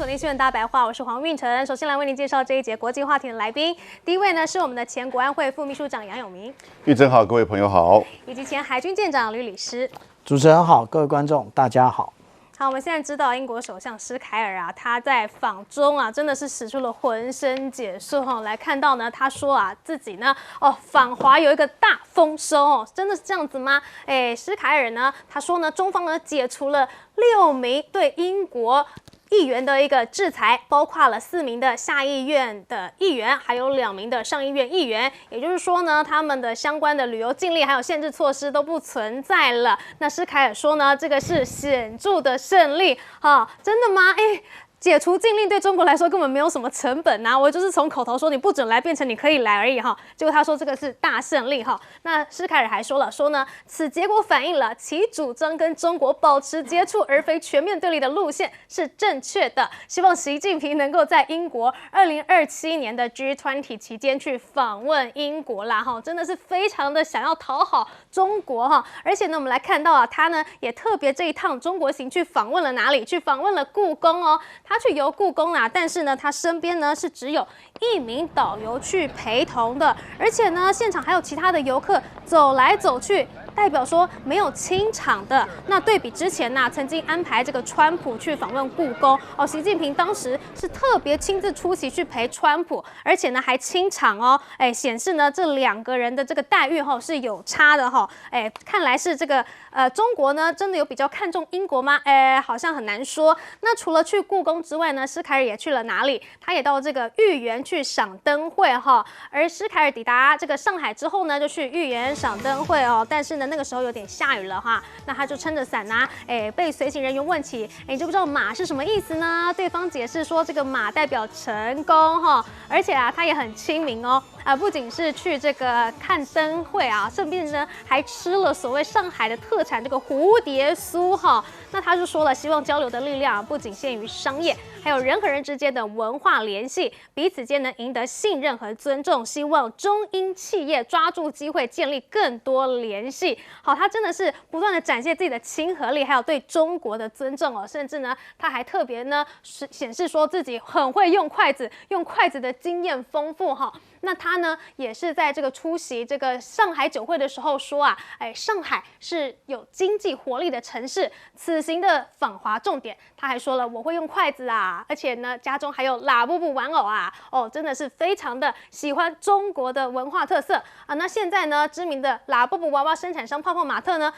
锁定新闻大白话，我是黄运成。首先来为您介绍这一节国际话题的来宾。第一位呢是我们的前国安会副秘书长杨永明，玉珍好，各位朋友好，以及前海军舰长吕礼诗。主持人好，各位观众大家好。好，我们现在知道英国首相施凯尔啊，他在访中啊，真的是使出了浑身解数哈。来看到呢，他说啊，自己呢，访华有一个大丰收哦，真的是这样子吗？施凯尔呢，他说呢，中方呢解除了6名对英国议员的一个制裁，包括了4名的下议院的议员，还有2名的上议院议员。也就是说呢，他们的相关的旅游禁令还有限制措施都不存在了。那施凯尔说呢，这个是显著的胜利。真的吗？解除禁令对中国来说根本没有什么成本啊，我就是从口头说你不准来变成你可以来而已哈。结果他说这个是大胜利哈。那施凯尔还说呢，此结果反映了其主张跟中国保持接触而非全面对立的路线是正确的。希望习近平能够在英国2027年的 G20 期间去访问英国啦哈，真的是非常的想要讨好中国哈。而且呢，我们来看到啊，他呢也特别这一趟中国行去访问了哪里？去访问了故宫哦。他去游故宫啦，但是呢，他身边呢是只有1名导游去陪同的，而且呢，现场还有其他的游客走来走去，代表说没有清场的。那对比之前曾经安排这个川普去访问故宫哦，习近平当时是特别亲自出席去陪川普，而且呢还清场哦，显示呢这2个人的这个待遇是有差的哈，看来是这个中国呢真的有比较看重英国吗？好像很难说。那除了去故宫之外呢，施凯尔也去了哪里？他也到这个豫园去赏灯会哈。而施凯尔抵达这个上海之后呢，就去豫园赏灯会哦。但是呢，那个时候有点下雨了哈，那他就撑着伞被随行人员问起，你知不知道马是什么意思呢？对方解释说这个马代表成功哈，而且他也很亲民哦。不仅是去这个看灯会啊，顺便呢还吃了所谓上海的特产这个蝴蝶酥哈。那他就说了，希望交流的力量不仅限于商业，还有人和人之间的文化联系，彼此间能赢得信任和尊重。希望中英企业抓住机会，建立更多联系。好，他真的是不断的展现自己的亲和力，还有对中国的尊重哦。甚至呢，他还特别呢显示说自己很会用筷子，用筷子的经验丰富哈。那他呢也是在这个出席这个上海酒会的时候说上海是有经济活力的城市。此行的访华重点，他还说了我会用筷子啊，而且呢家中还有拉布布玩偶啊，真的是非常的喜欢中国的文化特色啊。那现在呢，知名的拉布布娃娃生产商泡泡玛特呢，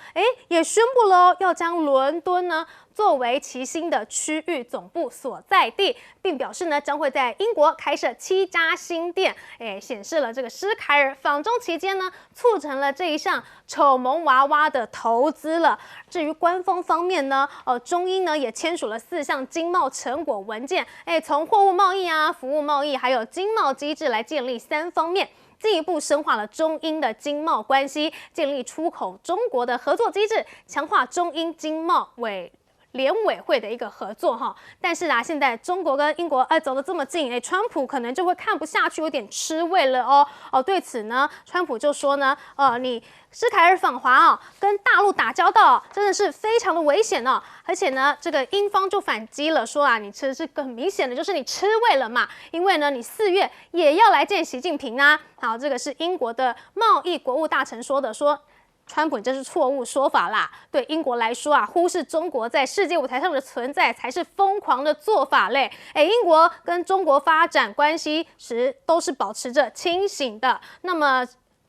也宣布了要将伦敦呢作为其新的区域总部所在地，并表示呢将会在英国开设7家新店，显示了这个施凯尔访中期间呢促成了这一项丑萌娃娃的投资了。至于官方方面呢，中英呢也签署了4项经贸成果文件，从货物贸易啊、服务贸易还有经贸机制来建立3方面。进一步深化了中英的经贸关系，建立出口中国的合作机制，强化中英经贸联委会的一个合作哈。但是现在中国跟英国走得这么近，川普可能就会看不下去，有点吃味了哦。对此呢，川普就说呢，你施凯尔访华跟大陆打交道真的是非常的危险哦。而且呢，这个英方就反击了，说你吃的是很明显的就是你吃味了嘛，因为呢你4月也要来见习近平啊。好，这个是英国的贸易国务大臣说的，说川普这是错误说法啦。对英国来说忽视中国在世界舞台上的存在才是疯狂的做法嘞。英国跟中国发展关系时都是保持着清醒的。那么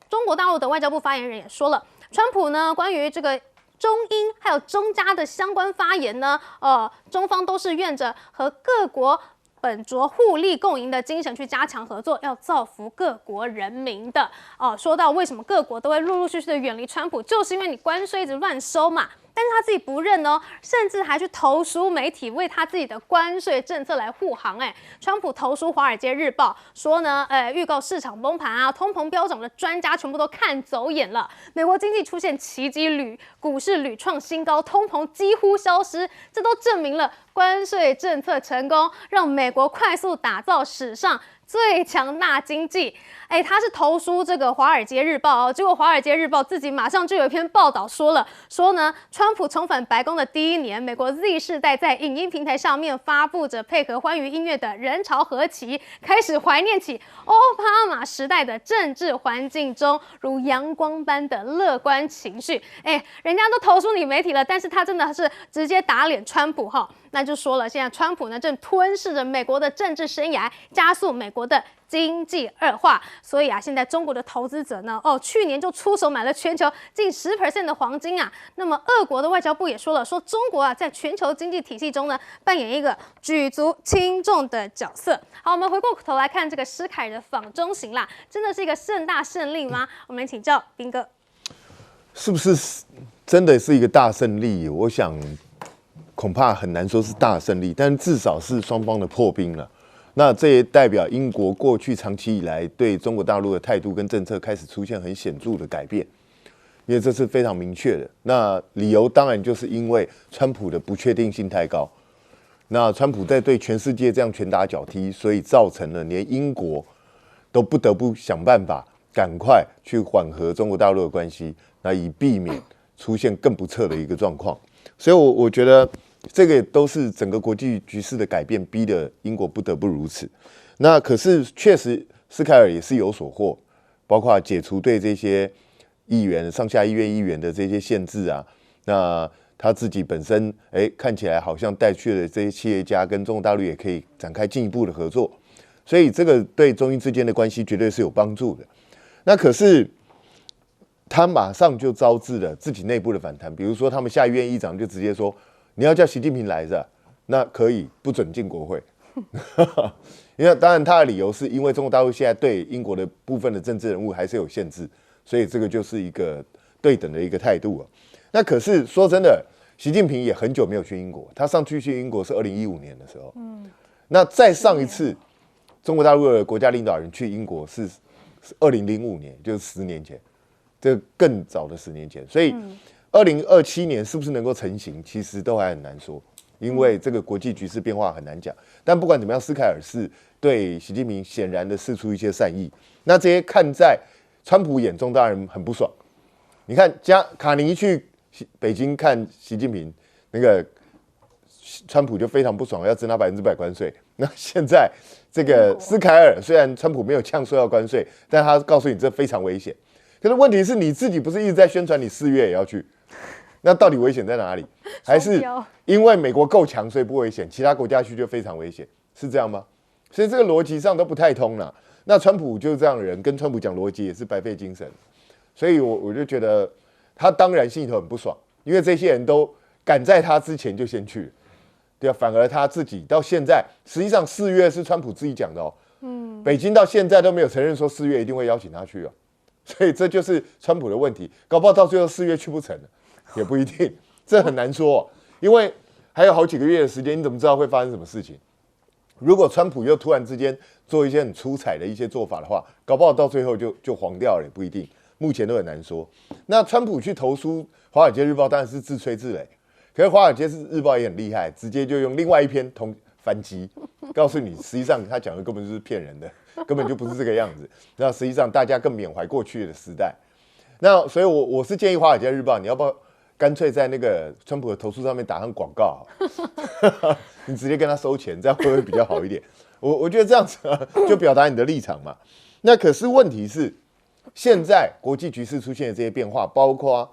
中国大陆的外交部发言人也说了，川普呢关于这个中英还有中加的相关发言呢，中方都是愿着和各国本着互利共赢的精神去加强合作，要造福各国人民的。说到为什么各国都会陆陆续续的远离川普，就是因为你关税一直乱收嘛。但是他自己不认哦，甚至还去投书媒体，为他自己的关税政策来护航。川普投书《华尔街日报》说呢，预告市场崩盘啊，通膨飙涨的专家全部都看走眼了。美国经济出现奇迹，股市屡创新高，通膨几乎消失，这都证明了关税政策成功，让美国快速打造史上最强大经济。他是投书这个《华尔街日报》哦，结果《华尔街日报》自己马上就有一篇报道说呢，川普重返白宫的第一年，美国 Z 世代在影音平台上面发布着配合欢愉音乐的人潮合集，开始怀念起奥巴马时代的政治环境中如阳光般的乐观情绪。人家都投诉你媒体了，但是他真的是直接打脸川普哈。那就说了，现在川普呢正吞噬着美国的政治生涯，加速美国的经济恶化。所以啊，现在中国的投资者呢，去年就出手买了全球近10% 的黄金啊。那么，俄国的外交部也说了，说中国啊在全球经济体系中呢扮演一个举足轻重的角色。好，我们回过头来看这个施凯尔的访中行啦，真的是一个盛大胜利吗？我们来请教彬哥，是不是真的是一个大胜利？我想恐怕很难说是大胜利，但至少是双方的破冰了。那这也代表英国过去长期以来对中国大陆的态度跟政策开始出现很显著的改变，因为这是非常明确的。那理由当然就是因为川普的不确定性太高，那川普在对全世界这样拳打脚踢，所以造成了连英国都不得不想办法赶快去缓和中国大陆的关系，那以避免出现更不测的一个状况。所以我觉得这个都是整个国际局势的改变，逼得英国不得不如此。那可是确实，施凯尔也是有所获，包括解除对这些议员、上下议院议员的这些限制啊。那他自己本身，看起来好像带去了这些企业家跟中国大陆也可以展开进一步的合作，所以这个对中英之间的关系绝对是有帮助的。那可是他马上就招致了自己内部的反弹，比如说他们下议院议长就直接说，你要叫习近平来是吧？那可以不准进国会。因为当然他的理由是因为中国大陆现在对英国的部分的政治人物还是有限制，所以这个就是一个对等的一个态度啊。那可是说真的，习近平也很久没有去英国，他上去英国是2015年的时候，那再上一次中国大陆的国家领导人去英国是2005年，就是10年前，这更早的10年前，所以2027年是不是能够成型，其实都还很难说，因为这个国际局势变化很难讲。但不管怎么样，施凯尔是对习近平显然的释出一些善意，那这些看在川普眼中当然很不爽。你看，卡尼去北京看习近平，那个川普就非常不爽，要征他100%关税。那现在这个施凯尔虽然川普没有呛说要关税，但他告诉你这非常危险。可是问题是你自己不是一直在宣传你4月也要去，那到底危险在哪里？还是因为美国够强所以不危险，其他国家去就非常危险，是这样吗？所以这个逻辑上都不太通了。那川普就是这样的人，跟川普讲逻辑也是白费精神。所以我就觉得他当然心里头很不爽，因为这些人都赶在他之前就先去了，对啊，反而他自己到现在，实际上4月是川普自己讲的哦，北京到现在都没有承认说4月一定会邀请他去哦。所以这就是川普的问题，搞不好到最后4月去不成了，也不一定，这很难说，因为还有好几个月的时间，你怎么知道会发生什么事情？如果川普又突然之间做一些很出彩的一些做法的话，搞不好到最后就黄掉了，也不一定，目前都很难说。那川普去投书《华尔街日报》当然是自吹自擂，可是《华尔街日报》也很厉害，直接就用另外一篇反击，告诉你实际上他讲的根本就是骗人的。根本就不是这个样子。那实际上大家更缅怀过去的时代。那所以我是建议《华尔街日报》，你要不要干脆在那个川普的投诉上面打上广告，你直接跟他收钱，这样会不会比较好一点？我觉得这样子就表达你的立场嘛。那可是问题是，现在国际局势出现的这些变化，包括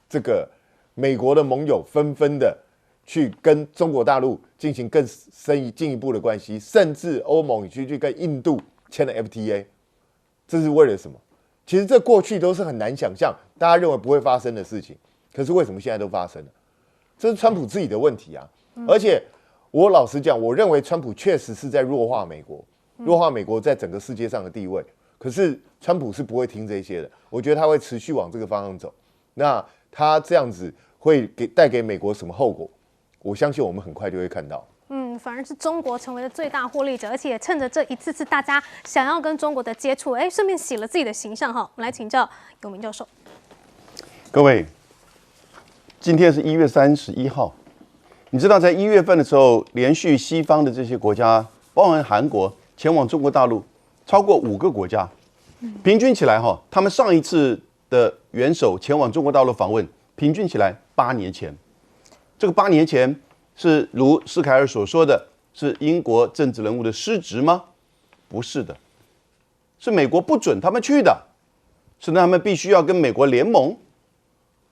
这个美国的盟友纷纷的去跟中国大陆进行更深进一步的关系，甚至欧盟去跟印度签了 FTA， 这是为了什么？其实这过去都是很难想象，大家认为不会发生的事情，可是为什么现在都发生了？这是川普自己的问题啊！而且我老实讲，我认为川普确实是在弱化美国，弱化美国在整个世界上的地位。可是川普是不会听这些的，我觉得他会持续往这个方向走。那他这样子会带给美国什么后果？我相信我们很快就会看到。反而是中国成为了最大获利者，而且也趁着这一次大家想要跟中国的接触，顺便洗了自己的形象哈。我们来请教永明教授。各位，今天是1月31号，你知道在1月份的时候，连续西方的这些国家，包含韩国前往中国大陆超过5个国家，平均起来他们上一次的元首前往中国大陆访问，平均起来8年前。这个8年前是如施凯尔所说的，是英国政治人物的失职吗？不是的，是美国不准他们去的，是他们必须要跟美国联盟，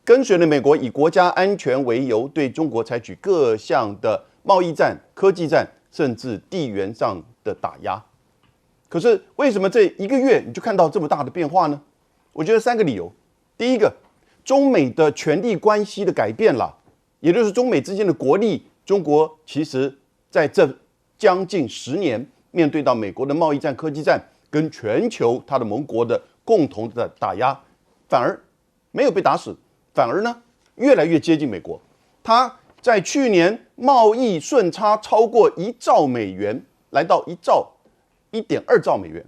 跟随着美国以国家安全为由，对中国采取各项的贸易战、科技战，甚至地缘上的打压。可是为什么这1个月你就看到这么大的变化呢？我觉得3个理由。第一个，中美的权力关系的改变了，也就是中美之间的国力，中国其实在这将近10年，面对到美国的贸易战、科技战，跟全球它的盟国的共同的打压，反而没有被打死，反而呢越来越接近美国。它在去年贸易顺差超过1兆美元，来到1.2兆美元。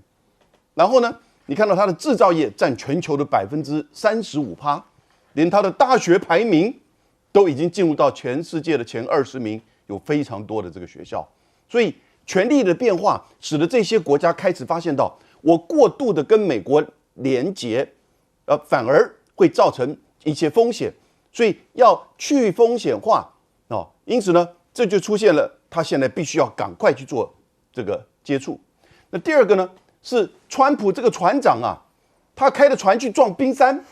然后呢，你看到它的制造业占全球的35%，连它的大学排名都已经进入到全世界的前20名，有非常多的这个学校。所以权力的变化使得这些国家开始发现到，我过度的跟美国连结，反而会造成一些风险，所以要去风险化因此呢，这就出现了他现在必须要赶快去做这个接触。那第二个呢，是川普这个船长啊，他开着船去撞冰山，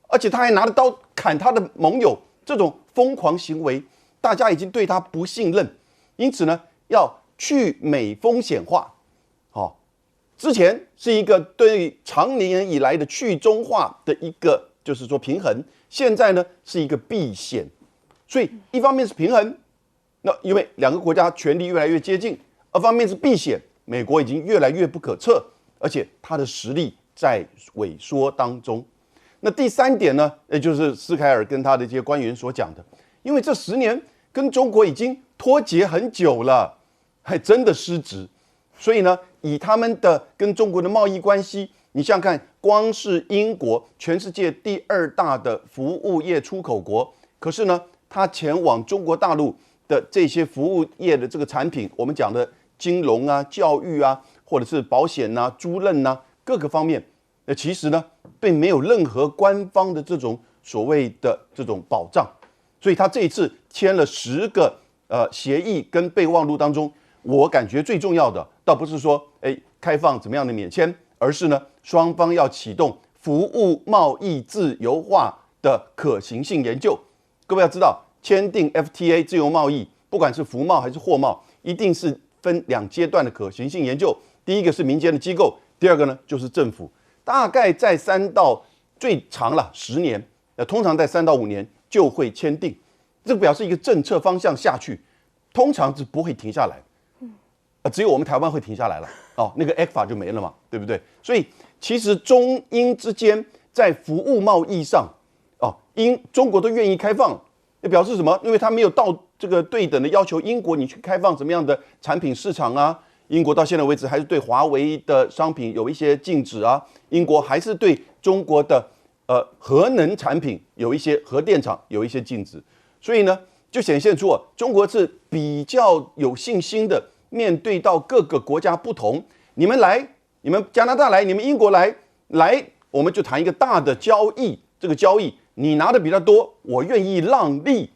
而且他还拿着刀砍他的盟友，这种疯狂行为，大家已经对他不信任，因此呢，要去美风险化。之前是一个对长年以来的去中化的一个，就是说平衡，现在呢是一个避险。所以一方面是平衡，那因为2个国家权力越来越接近；二方面是避险，美国已经越来越不可测，而且它的实力在萎缩当中。那第3点呢，也就是施凯尔跟他的这些官员所讲的，因为这10年跟中国已经脱节很久了，还真的失职。所以呢，以他们的跟中国的贸易关系，你想想看，光是英国，全世界第2大的服务业出口国，可是呢，他前往中国大陆的这些服务业的这个产品，我们讲的金融啊、教育啊，或者是保险啊、租赁啊，各个方面，其实呢，并没有任何官方的这种所谓的这种保障。所以他这一次签了10个协议跟备忘录当中，我感觉最重要的，倒不是说开放怎么样的免签，而是呢，双方要启动服务贸易自由化的可行性研究。各位要知道，签订 FTA 自由贸易，不管是服贸还是货贸，一定是分2阶段的可行性研究。第一个是民间的机构，第二个呢就是政府。大概在3到最长了10年，通常在3到5年就会签订。这个表示一个政策方向下去，通常是不会停下来。只有我们台湾会停下来了那个 ECFA 就没了嘛，对不对？所以其实中英之间在服务贸易上中国都愿意开放，表示什么？因为他没有到这个对等的要求英国你去开放什么样的产品市场啊。英国到现在为止还是对华为的商品有一些禁止啊，英国还是对中国的核能产品有一些核电厂有一些禁止。所以呢，就显现出中国是比较有信心的面对到各个国家不同，你们来，你们加拿大来，你们英国来，我们就谈一个大的交易。这个交易你拿的比较多，我愿意让利，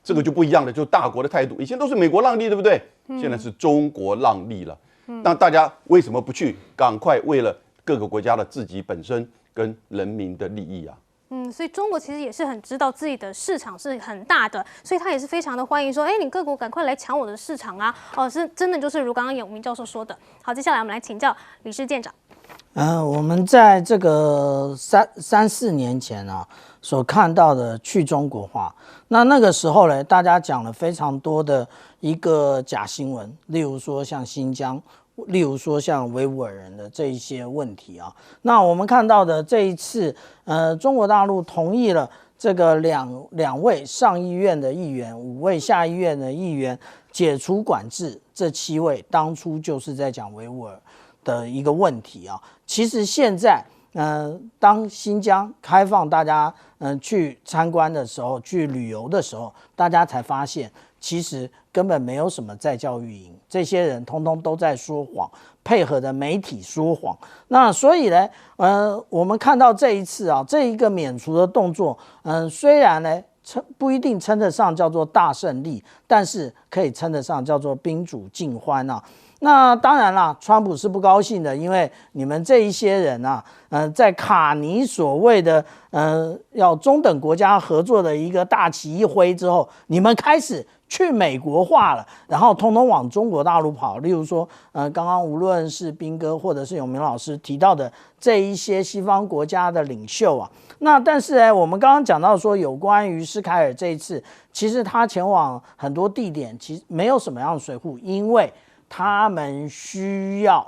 这个就不一样了，就是大国的态度。以前都是美国让利，对不对？现在是中国让利了。那大家为什么不去赶快为了各个国家的自己本身跟人民的利益啊？所以中国其实也是很知道自己的市场是很大的，所以他也是非常的欢迎说，你各国赶快来抢我的市场啊！是真的就是如刚刚永明教授说的。好，接下来我们来请教李氏舰长。我们在这个3、4年前所看到的去中国化，那个时候呢，大家讲了非常多的一个假新闻，例如说像新疆，例如说像维吾尔人的这一些问题那我们看到的这一次，中国大陆同意了这个两位上议院的议员，5位下议院的议员解除管制，这7位当初就是在讲维吾尔的一个问题其实现在当新疆开放大家去参观的时候，去旅游的时候，大家才发现，其实根本没有什么在教育营，这些人通通都在说谎，配合的媒体说谎。那所以呢，我们看到这一次啊，这一个免除的动作，虽然呢不一定称得上叫做大胜利，但是可以称得上叫做宾主尽欢啊。那当然啦，川普是不高兴的，因为你们这一些人啊，在卡尼所谓的要中等国家合作的一个大旗一挥之后，你们开始去美国化了，然后通通往中国大陆跑。例如说，刚刚无论是彬哥或者是永明老师提到的这一些西方国家的领袖啊，那但是呢，我们刚刚讲到说，有关于施凯尔这一次，其实他前往很多地点，其实没有什么样的水户，因为他们需要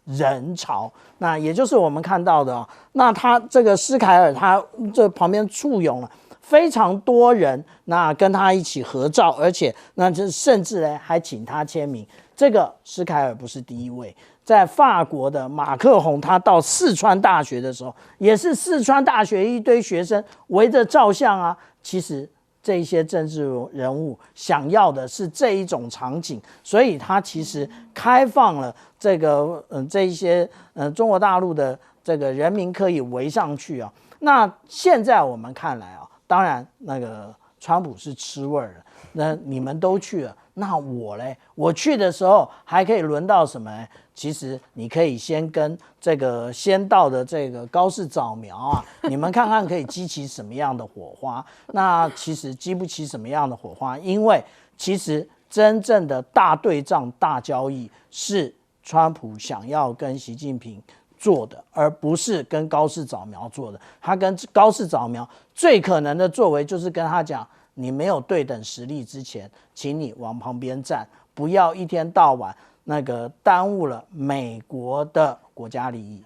人潮，那也就是我们看到的哦，那他这个施凯尔，他这旁边簇拥了非常多人，那跟他一起合照，而且那就甚至呢还请他签名。这个施凯尔不是第一位，在法国的马克宏，他到四川大学的时候，也是四川大学一堆学生围着照相啊，其实这些政治人物想要的是这一种场景，所以他其实开放了这个这一些中国大陆的这个人民可以围上去啊。那现在我们看来啊，当然那个川普是吃味儿了，那你们都去了，那我嘞，我去的时候还可以轮到什么呢？其实你可以先跟这个先到的这个高市早苗啊，你们看看可以激起什么样的火花。那其实激不起什么样的火花，因为其实真正的大对仗、大交易是川普想要跟习近平做的，而不是跟高市早苗做的。他跟高市早苗最可能的作为就是跟他讲，你没有对等实力之前，请你往旁边站，不要一天到晚那个耽误了美国的国家利益。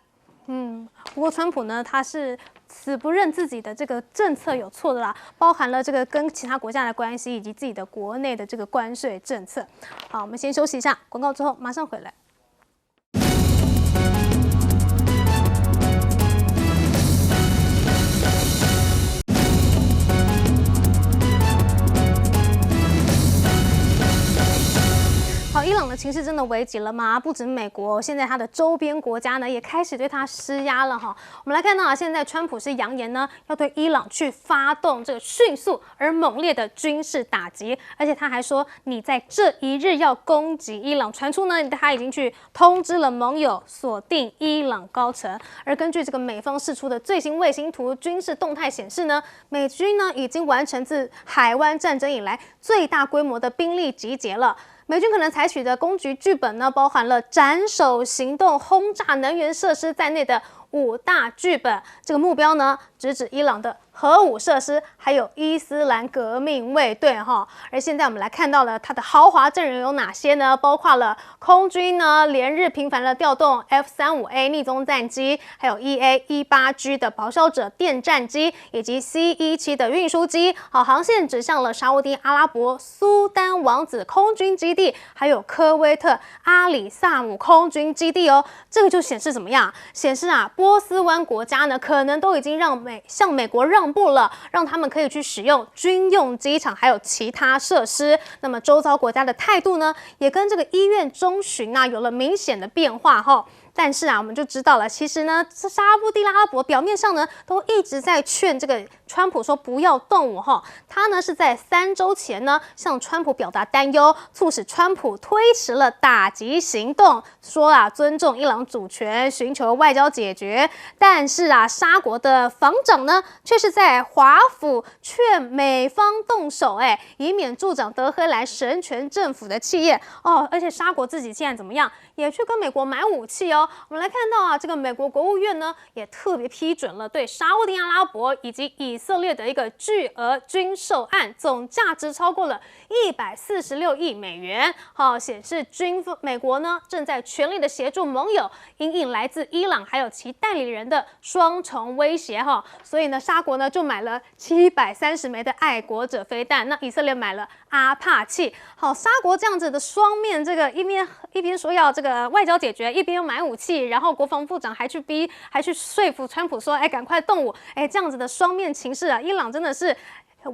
不过川普呢，他是死不认自己的这个政策有错的啦，包含了这个跟其他国家的关系，以及自己的国内的这个关税政策。好，我们先休息一下，广告之后马上回来。好，伊朗的情势真的危急了吗？不止美国，现在它的周边国家呢也开始对它施压了哈。我们来看到啊，现在川普是扬言呢要对伊朗去发动这个迅速而猛烈的军事打击，而且他还说你在这一日要攻击伊朗。传出呢他已经去通知了盟友锁定伊朗高层。而根据这个美方释出的最新卫星图军事动态显示呢，美军呢已经完成自海湾战争以来最大规模的兵力集结了。美军可能采取的攻击剧本呢，包含了斩首行动、轰炸能源设施在内的5大剧本。这个目标呢，直指伊朗的核武设施，还有伊斯兰革命卫队哈。而现在我们来看到了它的豪华阵容有哪些呢？包括了空军呢，连日频繁的调动 F-35A 逆踪战机，还有 EA-18G 的咆哮者电战机，以及 C-17的运输机。好，航线指向了沙烏地阿拉伯苏丹王子空军基地，还有科威特阿里萨姆空军基地哦。这个就显示怎么样？显示啊，波斯湾国家呢，可能都已经向美国让步了，让他们可以去使用军用机场还有其他设施。那么周遭国家的态度呢，也跟这个1月中旬啊有了明显的变化哈。但是啊，我们就知道了，其实呢，这沙烏地阿拉伯表面上呢，都一直在劝这个川普说不要动武哈。他呢是在3周前呢向川普表达担忧，促使川普推迟了打击行动，说啊尊重伊朗主权，寻求外交解决。但是啊，沙国的防长呢，却是在华府劝美方动手，以免助长德黑兰神权政府的企业哦。而且沙国自己现在怎么样，也去跟美国买武器哦。我们来看到啊，这个美国国务院呢也特别批准了对沙烏地阿拉伯以及以色列的一个巨额军售案，总价值超过了146亿美元。好，显示美国呢正在全力的协助盟友因应来自伊朗还有其代理人的双重威胁哈。所以呢，沙国呢就买了730枚的爱国者飞弹，那以色列买了阿帕契。好，沙国这样子的双面，这个一边说要这个外交解决，一边又买武器，然后国防部长还去说服川普说，赶快动武，这样子的双面情势啊，伊朗真的是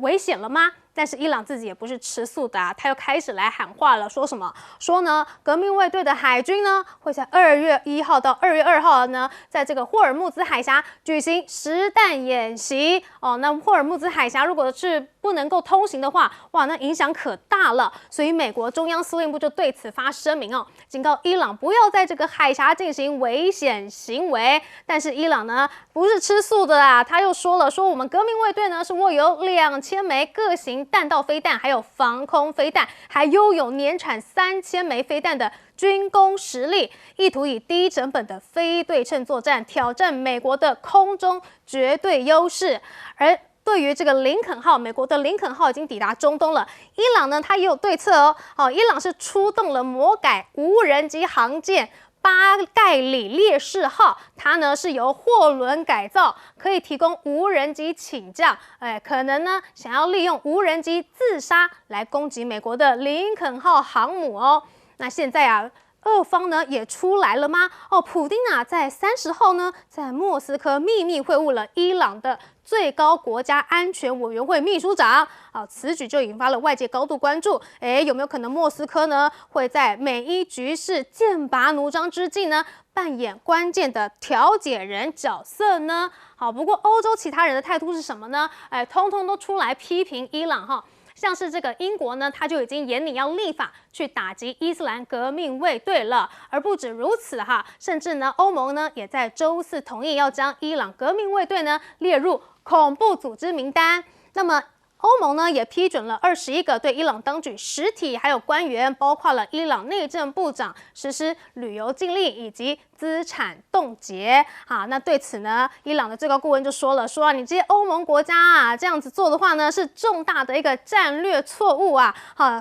危险了吗？但是伊朗自己也不是吃素的啊，他又开始来喊话了，说什么？说呢，革命卫队的海军呢会在2月1号到2月2号呢，在这个霍尔木兹海峡举行实弹演习哦。那霍尔木兹海峡如果是不能够通行的话，哇，那影响可大了。所以美国中央司令部就对此发声明哦，警告伊朗不要在这个海峡进行危险行为。但是伊朗呢不是吃素的啦，他又说了，说我们革命卫队呢是握有2000枚各型弹道飞弹，还有防空飞弹，还拥有年产3000枚飞弹的军工实力，意图以低成本的非对称作战挑战美国的空中绝对优势。而对于这个林肯号，美国的林肯号已经抵达中东了。伊朗呢，它也有对策哦。伊朗是出动了魔改无人机航舰巴盖里烈士号，它呢是由货轮改造，可以提供无人机起降。可能呢想要利用无人机自杀来攻击美国的林肯号航母哦。那现在啊，俄方呢也出来了吗？哦，普丁啊在30号呢在莫斯科秘密会晤了伊朗的最高国家安全委员会秘书长啊，此举就引发了外界高度关注。有没有可能莫斯科呢会在美伊局势剑拔弩张之际呢，扮演关键的调解人角色呢？好，不过欧洲其他人的态度是什么呢？通通都出来批评伊朗哈。像是这个英国呢，他就已经严拟要立法去打击伊斯兰革命卫队了，而不止如此哈，甚至呢，欧盟呢也在周4同意要将伊朗革命卫队呢列入恐怖组织名单。那么欧盟呢也批准了21个对伊朗当局实体还有官员，包括了伊朗内政部长实施旅游禁令以及资产冻结。好，那对此呢，伊朗的最高顾问就说了，说你这些欧盟国家啊这样子做的话呢，是重大的一个战略错误啊，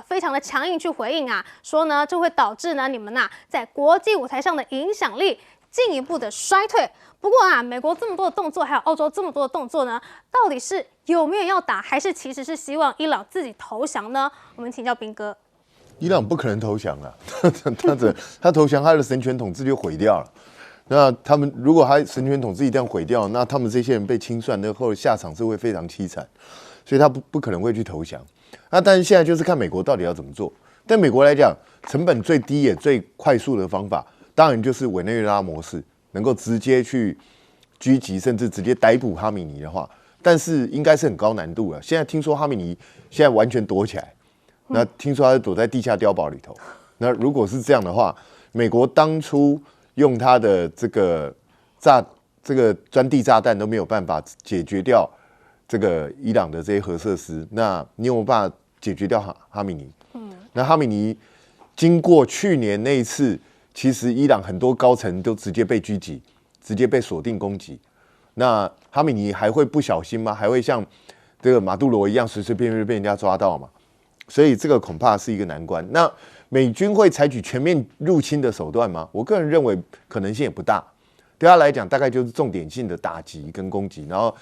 非常的强硬去回应啊，说呢这会导致呢你们在国际舞台上的影响力进一步的衰退。不过啊，美国这么多的动作，还有欧洲这么多的动作呢，到底是有没有要打，还是其实是希望伊朗自己投降呢？我们请教彬哥。伊朗不可能投降啊，他投降，他的神权统治就毁掉了。那他们如果他神权统治一旦毁掉，那他们这些人被清算，那后下场是会非常凄惨，所以他不可能会去投降。那但是现在就是看美国到底要怎么做。对美国来讲，成本最低也最快速的方法，当然就是委内瑞拉模式。能够直接去狙击，甚至直接逮捕哈米尼的话，但是应该是很高难度了。现在听说哈米尼现在完全躲起来，那听说他是躲在地下碉堡里头。那如果是这样的话，美国当初用他的这个钻地炸弹都没有办法解决掉这个伊朗的这些核设施，那你有没有办法解决掉哈米尼？那哈米尼经过去年那一次。其实伊朗很多高层都直接被狙击，直接被锁定攻击。那哈米尼还会不小心吗？还会像这个马杜罗一样随随便便被人家抓到吗？所以这个恐怕是一个难关。那美军会采取全面入侵的手段吗？我个人认为可能性也不大。对他来讲，大概就是重点性的打击跟攻击。然后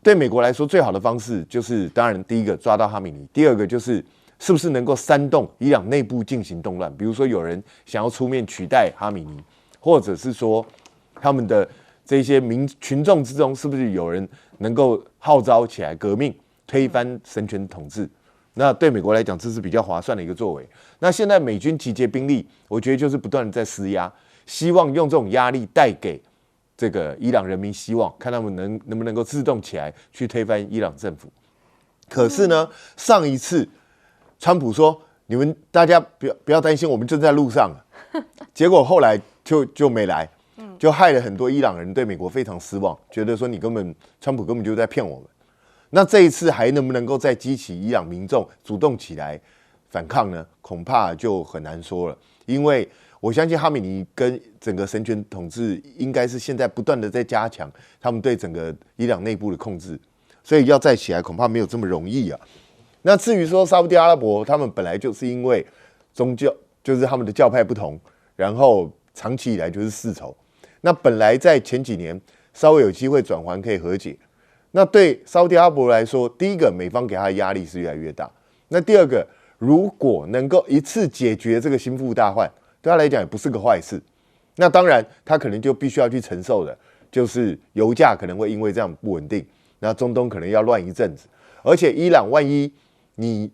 对美国来说，最好的方式就是，当然第一个抓到哈米尼，第二个就是是不是能够煽动伊朗内部进行动乱？比如说有人想要出面取代哈米尼，或者是说他们的这些群众之中，是不是有人能够号召起来革命，推翻神权统治？那对美国来讲，这是比较划算的一个作为。那现在美军集结兵力，我觉得就是不断的在施压，希望用这种压力带给这个伊朗人民希望，看他们能不能够自动起来去推翻伊朗政府。可是呢，上一次川普说：“你们大家不要担心，我们正在路上。”结果后来就没来，就害了很多伊朗人对美国非常失望，觉得说川普根本就在骗我们。那这一次还能不能够再激起伊朗民众主动起来反抗呢？恐怕就很难说了，因为我相信哈米尼跟整个神权统治应该是现在不断的在加强他们对整个伊朗内部的控制，所以要再起来恐怕没有这么容易啊。那至于说沙烏地阿拉伯，他们本来就是因为宗教，就是他们的教派不同，然后长期以来就是世仇。那本来在前几年稍微有机会转圜可以和解，那对沙烏地阿拉伯来说，第一个美方给他的压力是越来越大，那第二个如果能够一次解决这个心腹大患，对他来讲也不是个坏事。那当然他可能就必须要去承受的，就是油价可能会因为这样不稳定，那中东可能要乱一阵子，而且伊朗万一你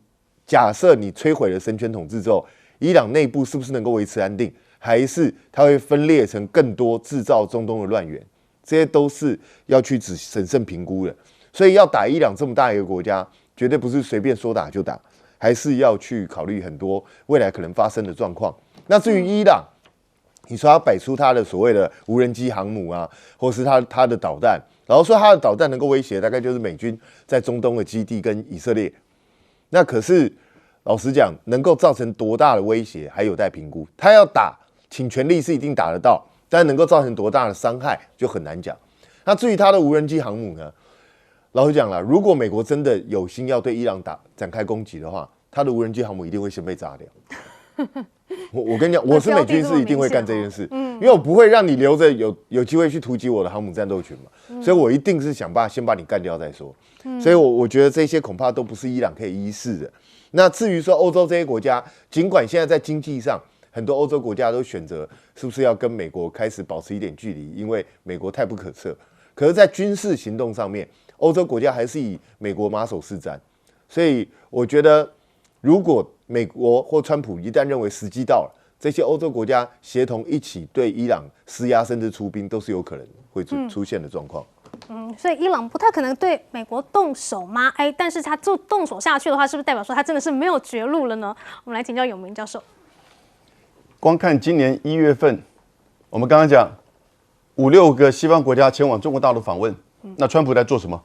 假设你摧毁了神权统治之后，伊朗内部是不是能够维持安定，还是它会分裂成更多制造中东的乱源？这些都是要去审慎评估的。所以要打伊朗这么大一个国家，绝对不是随便说打就打，还是要去考虑很多未来可能发生的状况。那至于伊朗，你说他摆出他的所谓的无人机航母啊，或是他的导弹，然后说他的导弹能够威胁大概就是美军在中东的基地跟以色列。那可是老实讲，能够造成多大的威胁还有待评估。他要打，请全力是一定打得到，但能够造成多大的伤害就很难讲。那至于他的无人机航母呢？老实讲了，如果美国真的有心要对伊朗展开攻击的话，他的无人机航母一定会先被炸掉。我跟你讲，我是美军是一定会干这件事，因为我不会让你留着有机会去突击我的航母战斗群嘛，所以我一定是想先把你干掉再说。所以我觉得这些恐怕都不是伊朗可以依恃的。那至于说欧洲这些国家，尽管现在在经济上很多欧洲国家都选择是不是要跟美国开始保持一点距离，因为美国太不可测。可是，在军事行动上面，欧洲国家还是以美国马首是瞻。所以，我觉得如果美国或川普一旦认为时机到了，这些欧洲国家协同一起对伊朗施压，甚至出兵，都是有可能会出现的状况。所以伊朗不太可能对美国动手吗？但是他就动手下去的话，是不是代表说他真的是没有绝路了呢？我们来请教永明教授。光看今年1月份，我们刚刚讲5、6个西方国家前往中国大陆访问，那川普在做什么？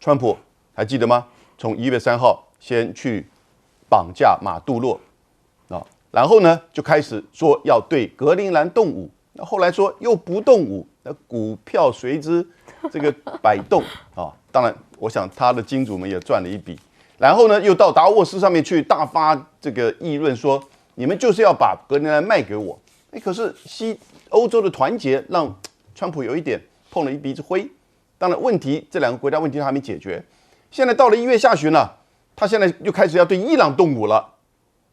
川普还记得吗？从1月3号先去绑架马杜罗啊，然后呢就开始说要对格陵兰动武，那后来说又不动武，那股票随之这个摆动啊。当然，我想他的金主们也赚了一笔。然后呢，又到达沃斯上面去大发这个议论说，你们就是要把格陵兰卖给我。可是欧洲的团结让川普有一点碰了一鼻子灰。当然，这两个国家问题还没解决。现在到了1月下旬了，他现在又开始要对伊朗动武了。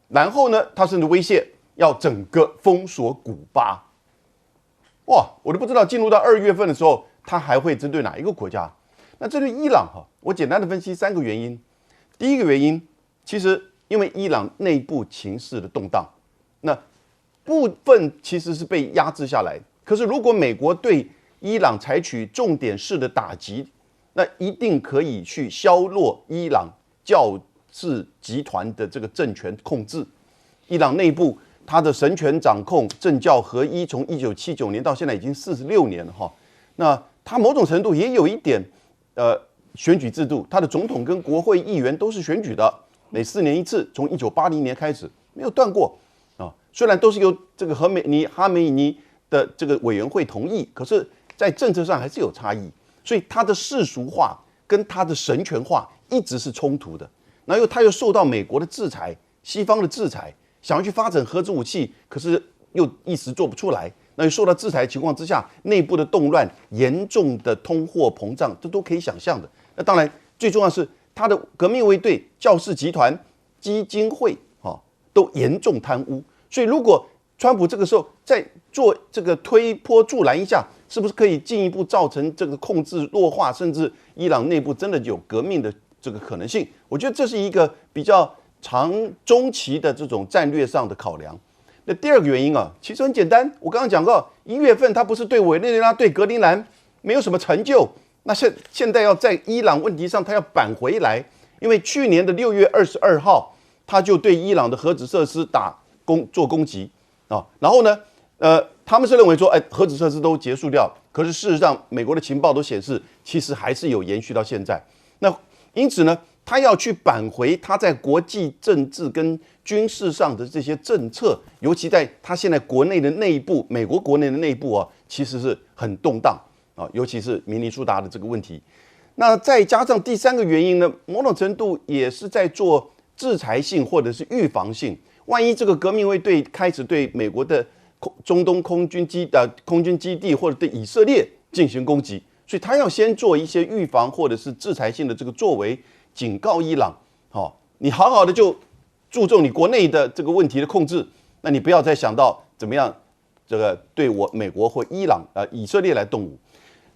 然后呢，他甚至威胁要整个封锁古巴。哇，我都不知道进入到2月份的时候，他还会针对哪一个国家？那针对伊朗我简单的分析3个原因。第一个原因，其实因为伊朗内部情势的动荡，那部分其实是被压制下来。可是如果美国对伊朗采取重点式的打击，那一定可以去削弱伊朗教士集团的这个政权控制。伊朗内部它的神权掌控、政教合一，从1979年到现在已经46年了那它某种程度也有一点选举制度，它的总统跟国会议员都是选举的，每4年一次，从1980年开始没有断过虽然都是由这个哈梅尼的这个委员会同意，可是在政策上还是有差异，所以它的世俗化跟它的神权化一直是冲突的。然后它又受到美国的制裁、西方的制裁，想要去发展核子武器，可是又一时做不出来。那又受到制裁的情况之下，内部的动乱、严重的通货膨胀，这都可以想象的。那当然，最重要的是它的革命卫队、教士集团、基金会都严重贪污。所以，如果川普这个时候再做这个推波助澜一下，是不是可以进一步造成这个控制弱化，甚至伊朗内部真的有革命的这个可能性？我觉得这是一个比较长中期的这种战略上的考量。那第二个原因其实很简单，我刚刚讲过，1月份他不是对委内瑞拉、对格陵兰没有什么成就，那现在要在伊朗问题上他要扳回来，因为去年的6月22号，他就对伊朗的核子设施做攻击然后呢，他们是认为说，核子设施都结束掉，可是事实上，美国的情报都显示，其实还是有延续到现在。那因此呢，他要去扳回他在国际政治跟军事上的这些政策，尤其在他现在国内的内部，美国国内的内部其实是很动荡尤其是明尼苏达的这个问题。那再加上第3个原因呢，某种程度也是在做制裁性或者是预防性。万一这个革命卫队开始对美国的中东空军基地或者对以色列进行攻击，所以他要先做一些预防或者是制裁性的这个作为，警告伊朗，你好好的就注重你国内的这个问题的控制，那你不要再想到怎么样这个对我美国或伊朗以色列来动武。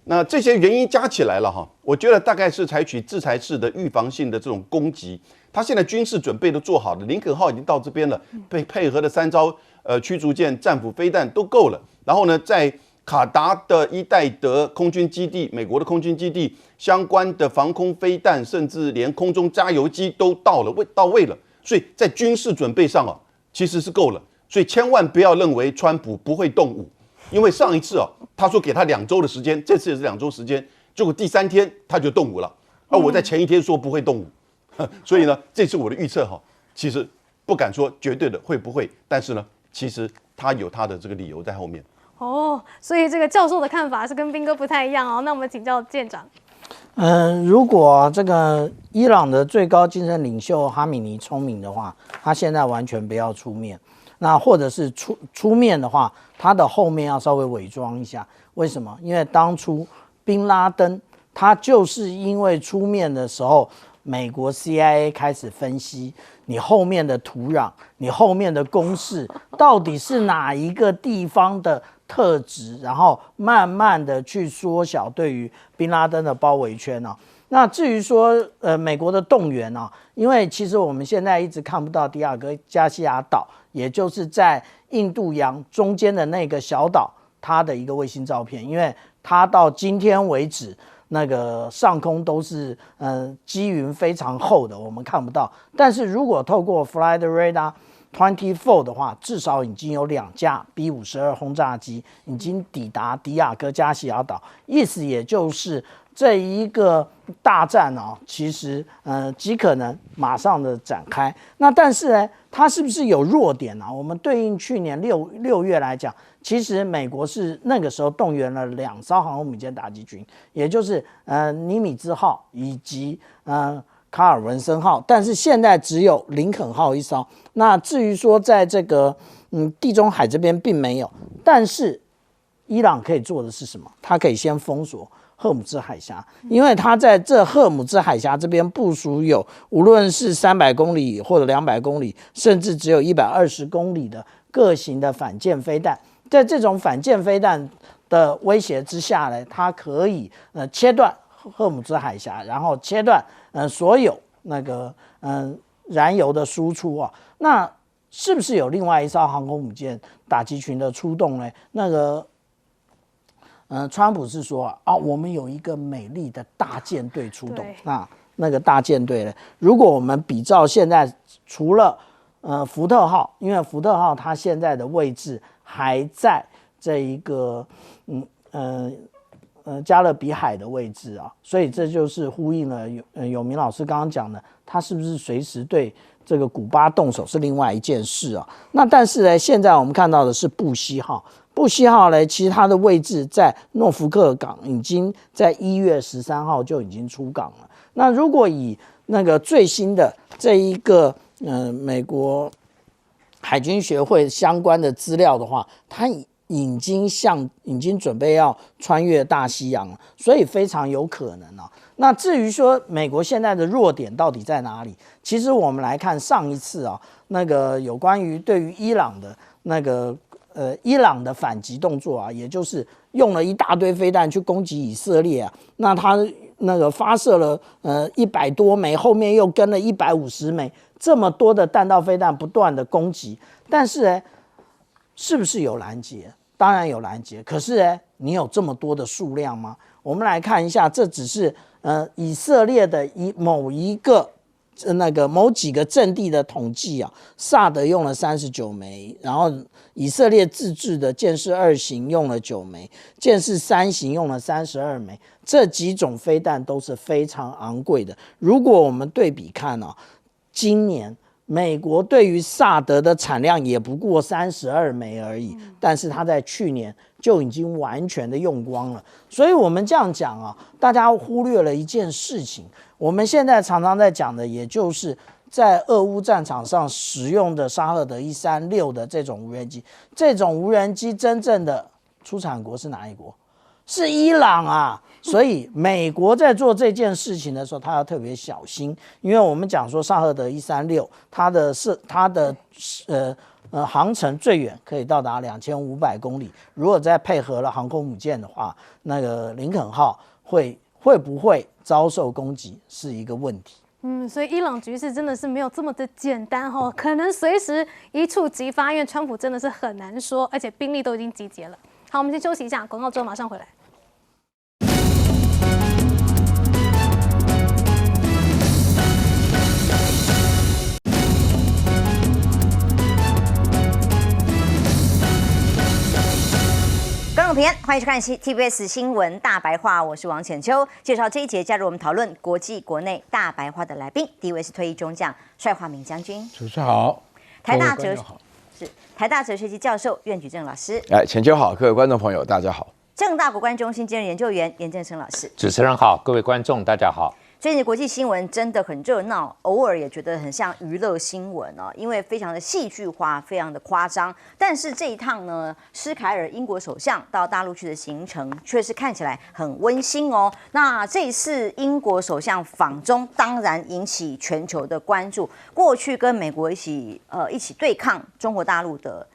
那这些原因加起来了哈，我觉得大概是采取制裁式的预防性的这种攻击。他现在军事准备都做好了，林肯号已经到这边了，配合的3艘驱逐舰、战斧、飞弹都够了。然后呢，在卡达的伊戴德空军基地，美国的空军基地相关的防空飞弹，甚至连空中加油机都到位了。所以在军事准备上其实是够了。所以千万不要认为川普不会动武，因为上一次他说给他2周的时间，这次也是2周时间，结果第3天他就动武了。而我在前一天说不会动武。所以呢，这次我的预测其实不敢说绝对的会不会，但是呢，其实他有他的这个理由在后面。所以这个教授的看法是跟斌哥不太一样那我们请教舰长。如果这个伊朗的最高精神领袖哈米尼聪明的话，他现在完全不要出面。那或者是出面的话，他的后面要稍微伪装一下。为什么？因为当初宾拉登他就是因为出面的时候，美国 CIA 开始分析你后面的土壤，你后面的攻势到底是哪一个地方的特质，然后慢慢的去缩小对于宾拉登的包围圈那至于说美国的动员因为其实我们现在一直看不到迪亚哥加西亚岛，也就是在印度洋中间的那个小岛，它的一个卫星照片，因为它到今天为止那个上空都是积云非常厚的，我们看不到。但是如果透过 Flight Radar 24的话，至少已经有2架 B-52轰炸机已经抵达迪亚哥加西亚岛，意思也就是这一个大战其实极可能马上的展开。那但是呢，它是不是有弱点我们对应去年六月来讲，其实美国是那个时候动员了2艘航空母舰打击群，也就是尼米兹号以及卡尔文森号，但是现在只有林肯号1艘。那至于说在这个地中海这边并没有，但是伊朗可以做的是什么？它可以先封锁赫姆兹海峡，因为它在这赫姆兹海峡这边部署有无论是300公里或者200公里，甚至只有120公里的各型的反舰飞弹。在这种反舰飞弹的威胁之下呢，它可以切断赫姆兹海峡，然后切断所有那个燃油的输出那是不是有另外1艘航空母舰打击群的出动呢？那个川普是说我们有一个美丽的大舰队出动。那个大舰队呢，如果我们比照现在，除了福特号，因为福特号它现在的位置还在这一个加勒比海的位置所以这就是呼应了有明老师刚刚讲的，他是不是随时对这个古巴动手是另外一件事那但是呢，现在我们看到的是布希号。布希号呢，其实它的位置在诺福克港，已经在1月13号就已经出港了。那如果以那个最新的这一个美国海军学会相关的资料的话，它已经准备要穿越大西洋了，所以非常有可能那至于说美国现在的弱点到底在哪里？其实我们来看上一次那个有关于对于伊朗的那个伊朗的反击动作也就是用了一大堆飞弹去攻击以色列那他那个发射了100多枚，后面又跟了150枚，这么多的弹道飞弹不断的攻击，但是是不是有拦截？当然有拦截，可是你有这么多的数量吗？我们来看一下，这只是以色列的某几个阵地的统计萨德用了39枚，然后以色列自制的剑士2型用了9枚，剑士3型用了32枚，这几种飞弹都是非常昂贵的。如果我们对比看今年美国对于萨德的产量也不过32枚而已，但是他在去年就已经完全的用光了。所以我们这样讲大家忽略了一件事情，我们现在常常在讲的，也就是在俄乌战场上使用的沙赫德136的这种无人机，这种无人机真正的出产国是哪一国？是伊朗啊。所以美国在做这件事情的时候，他要特别小心，因为我们讲说萨赫德136，它的航程最远可以到达2500公里。如果再配合了航空母舰的话，那个林肯号会不会遭受攻击是一个问题。所以伊朗局势真的是没有这么的简单哦，可能随时一触即发，因为川普真的是很难说，而且兵力都已经集结了。好，我们先休息一下，广告之后马上回来。观众平安，欢迎收看 TBS 新闻大白话，我是王浅秋。介绍这一节加入我们讨论国际国内大白话的来宾，第一位是退役中将帅化明将军，主持人好，台大哲学系教授苑举正老师，浅秋好，各位观众朋友大家好，政大国关中心兼任研究员严正生老师，主持人好，各位观众大家好。最近的国际新闻真的很热闹，偶尔也觉得很像娱乐新闻哦，因为非常的戏剧化，非常的夸张。但是这一趟呢，施凯尔英国首相到大陆去的行程，却是看起来很温馨哦。那这一次英国首相访中，当然引起全球的关注。过去跟美国一起对抗中国大陆的。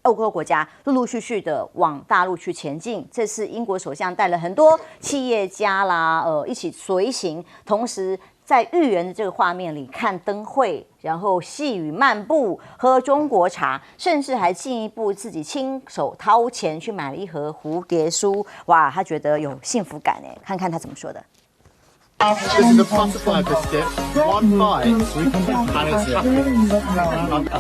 欧洲国家陆陆续续的往大陆去前进。这次英国首相带了很多企业家啦，一起随行，同时在豫园的这个画面里看灯会，然后细雨漫步，喝中国茶，甚至还进一步自己亲手掏钱去买了一盒蝴蝶酥。哇，他觉得有幸福感哎，看看他怎么说的。This is a butterfly biscuit. One bite, and it's happy.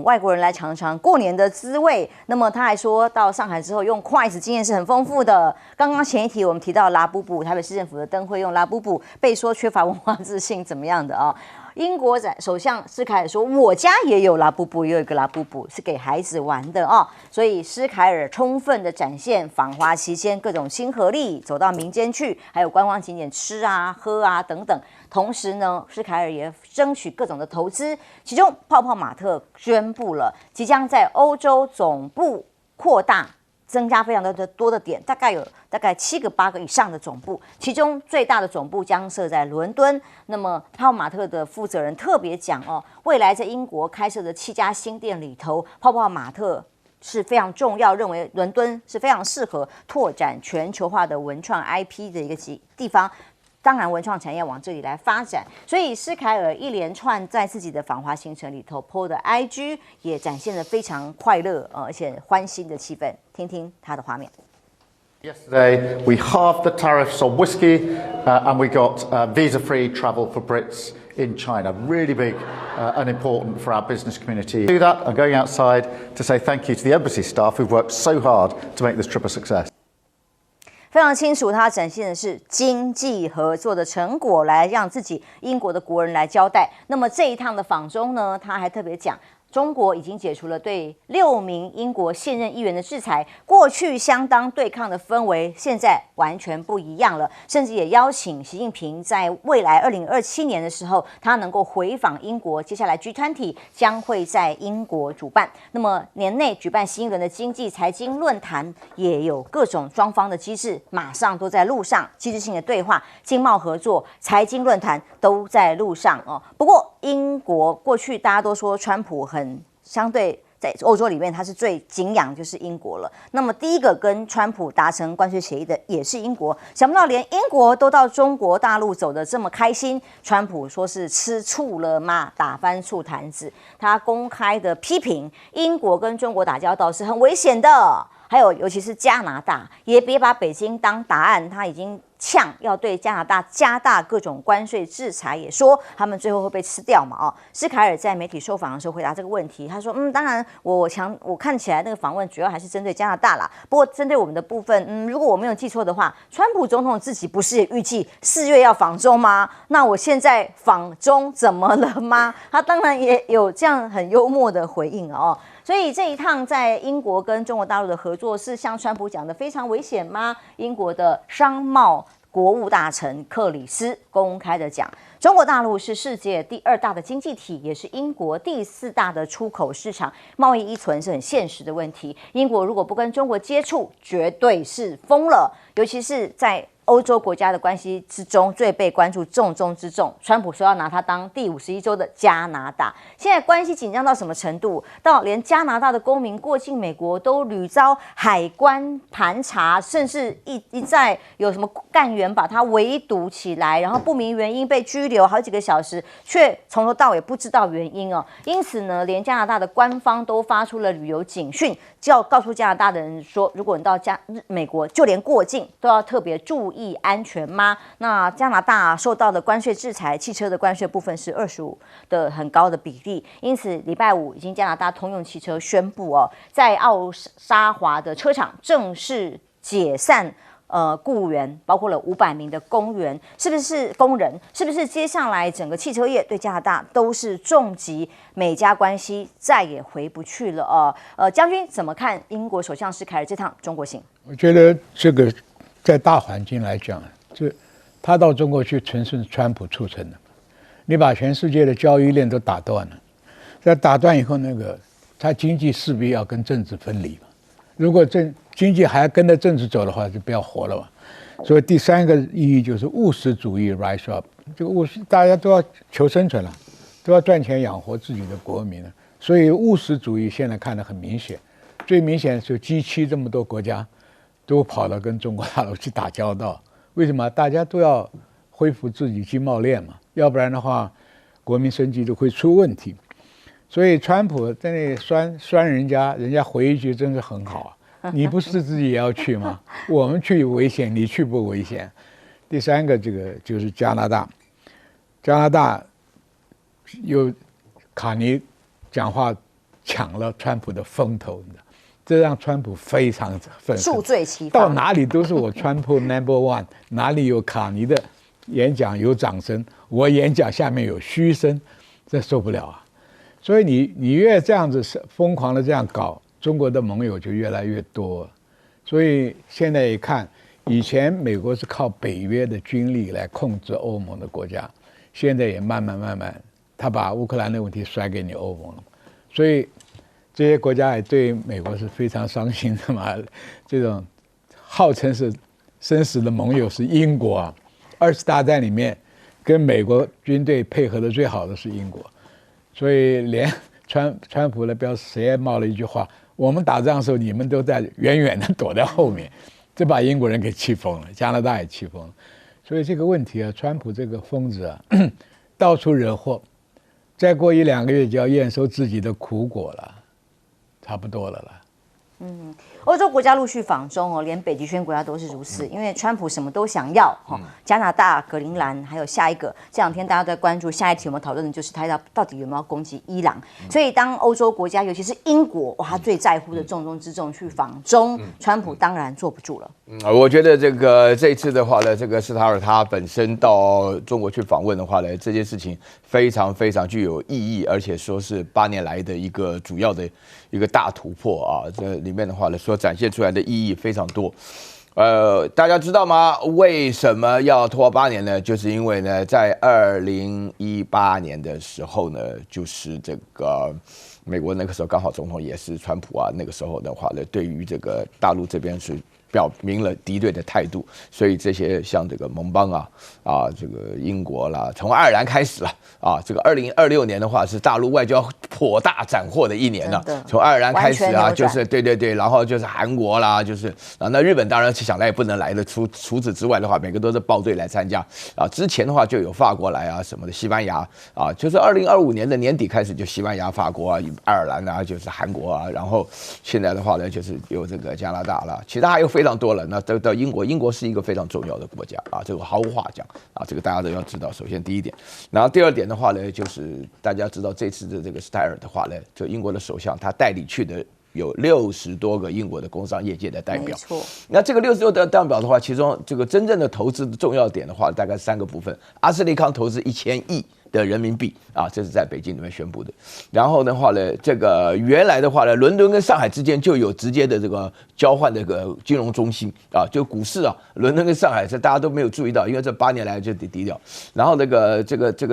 外国人来尝尝过年的滋味。那么他还说到上海之后用筷子经验是很丰富的。刚刚前一题我们提到拉布布，台北市政府的灯会用拉布布，被说缺乏文化自信怎么样的啊？英国首相施凯尔说，我家也有拉布布，也有一个拉布布是给孩子玩的啊。所以施凯尔充分的展现访华期间各种亲和力，走到民间去，还有观光景点吃啊、喝啊等等。同时呢，施凯尔也争取各种的投资，其中泡泡玛特宣布了即将在欧洲总部扩大，增加非常多的点，大概7个8个以上的总部，其中最大的总部将设在伦敦。那么泡泡玛特的负责人特别讲哦，未来在英国开设的7家新店里头，泡泡玛特是非常重要，认为伦敦是非常适合拓展全球化的文创 IP 的一个地方。当然，文创产业往这里来发展，所以施凯尔一连串在自己的访华行程里头 PO 的 IG 也展现了非常快乐而且欢欣的气氛。听听他的画面。Yesterday, we halved the tariffs on whiskey, and we got visa-free travel for Brits in China. Really big and important for our business community. To do that, I'm going outside to say thank you to the embassy staff who've worked so hard to make this trip a success. 非常清楚，他展现的是经济合作的成果，来让自己英国的国人来交代。那么这一趟的访中呢，他还特别讲，中国已经解除了对6名英国现任议员的制裁，过去相当对抗的氛围，现在完全不一样了。甚至也邀请习近平在未来2027年的时候，他能够回访英国。接下来 G20 将会在英国主办，那么年内举办新一轮的经济财经论坛，也有各种双方的机制，马上都在路上，机制性的对话、经贸合作、财经论坛都在路上哦。不过英国过去大家都说川普很相对在欧洲里面，他是最敬仰就是英国了。那么第一个跟川普达成关税协议的也是英国，想不到连英国都到中国大陆走得这么开心。川普说是吃醋了吗？打翻醋坛子。他公开的批评英国跟中国打交道是很危险的。还有，尤其是加拿大，也别把北京当答案，他已经呛要对加拿大加大各种关税制裁，也说他们最后会被吃掉嘛。哦，施凯尔在媒体受访的时候回答这个问题，他说：“当然我看起来那个访问主要还是针对加拿大啦，不过针对我们的部分，如果我没有记错的话，川普总统自己不是也预计4月要访中吗？那我现在访中怎么了吗？”他当然也有这样很幽默的回应哦。所以这一趟在英国跟中国大陆的合作是像川普讲的非常危险吗？英国的商贸国务大臣克里斯公开的讲，中国大陆是世界第2大的经济体，也是英国第4大的出口市场，贸易依存是很现实的问题。英国如果不跟中国接触，绝对是疯了，尤其是在欧洲国家的关系之中，最被关注重中之重，川普说要拿它当第51州的加拿大。现在关系紧张到什么程度？到连加拿大的公民过境美国都屡遭海关盘查，甚至一再有什么干员把他围堵起来，然后不明原因被拘留好几个小时，却从头到尾不知道原因哦。因此呢，连加拿大的官方都发出了旅游警讯，就要告诉加拿大的人说，如果你到美国，就连过境都要特别注意安全吗？那加拿大受到的关税制裁，汽车的关税部分是25%的很高的比例，因此礼拜五已经加拿大通用汽车宣布哦，在奥沙华的车厂正式解散雇员，包括了500名的工人，是不是接下来整个汽车业对加拿大都是重击？美加关系再也回不去了将军怎么看英国首相施凯尔这趟中国行？我觉得这个在大环境来讲，他到中国去纯是川普促成的。你把全世界的交易链都打断了，在打断以后，他经济势必要跟政治分离嘛。如果经济还跟着政治走的话，就不要活了嘛。所以第3个意义就是务实主义 rise up， 这个务实大家都要求生存了，都要赚钱养活自己的国民了。所以务实主义现在看得很明显，最明显是G7这么多国家都跑到跟中国大陆去打交道。为什么？大家都要恢复自己经贸链嘛，要不然的话，国民生计都会出问题。所以川普在那里酸人家，人家回一句真是很好啊！你不是自己也要去吗？我们去危险，你去不危险？第3个这个就是加拿大有卡尼讲话抢了川普的风头，这让川普非常愤恨，数罪齐发，到哪里都是我川普 No.1， 哪里有卡尼的演讲有掌声，我演讲下面有嘘声，这受不了啊！所以你越这样子疯狂的这样搞，中国的盟友就越来越多。所以现在一看，以前美国是靠北约的军力来控制欧盟的国家，现在也慢慢，他把乌克兰的问题甩给你欧盟了。所以这些国家也对美国是非常伤心的嘛。这种号称是生死的盟友是英国啊，2次大战里面跟美国军队配合的最好的是英国。所以连川普的标谁也冒了一句话，我们打仗的时候你们都在远远的躲在后面，这把英国人给气疯了，加拿大也气疯了。所以这个问题啊，川普这个疯子啊，到处惹祸，再过1-2个月就要验收自己的苦果了，差不多了啦。欧洲国家陆续访中连北极圈国家都是如此，因为川普什么都想要加拿大、格陵兰，还有下一个，这2天大家都在关注下一题我们讨论的就是他到底有没有攻击伊朗。所以当欧洲国家，尤其是英国，他最在乎的重中之重去访中，川普当然坐不住了。我觉得这一次的话呢，这个施塔尔他本身到中国去访问的话呢，这件事情非常具有意义，而且说是8年来的一个主要的一个大突破啊。这里面的话呢，所展现出来的意义非常多。大家知道吗？为什么要拖8年呢？就是因为呢，在2018年的时候呢，就是这个美国那个时候刚好总统也是川普啊，那个时候的话呢，对于这个大陆这边是表明了敌对的态度，所以这些像这个盟邦这个英国啦，从爱尔兰开始了这个2026年的话是大陆外交颇大斩获的一年了，从爱尔兰开始就是对，然后就是韩国啦，就是那日本当然想来也不能来的，除此之外的话，每个都是报队来参加之前的话就有法国来什么的，西班牙就是2025年的年底开始就西班牙、法国爱尔兰就是韩国然后现在的话呢就是有这个加拿大啦，其他还有非常多了。那到英国是一个非常重要的国家这个毫无话讲这个大家都要知道。首先第一点，然后第二点的话呢，就是大家知道这次的这个施泰尔的话呢，就英国的首相他带领去的有60多个英国的工商业界的代表。没错。那这个60多个代表的话，其中这个真正的投资的重要点的话，大概3个部分。阿斯利康投资1000亿的人民币啊，这是在北京里面宣布的。然后的话呢，这个原来的话呢，伦敦跟上海之间就有直接的这个交换这个金融中心啊，就股市啊，伦敦跟上海这大家都没有注意到，因为这8年来就低调。然后这个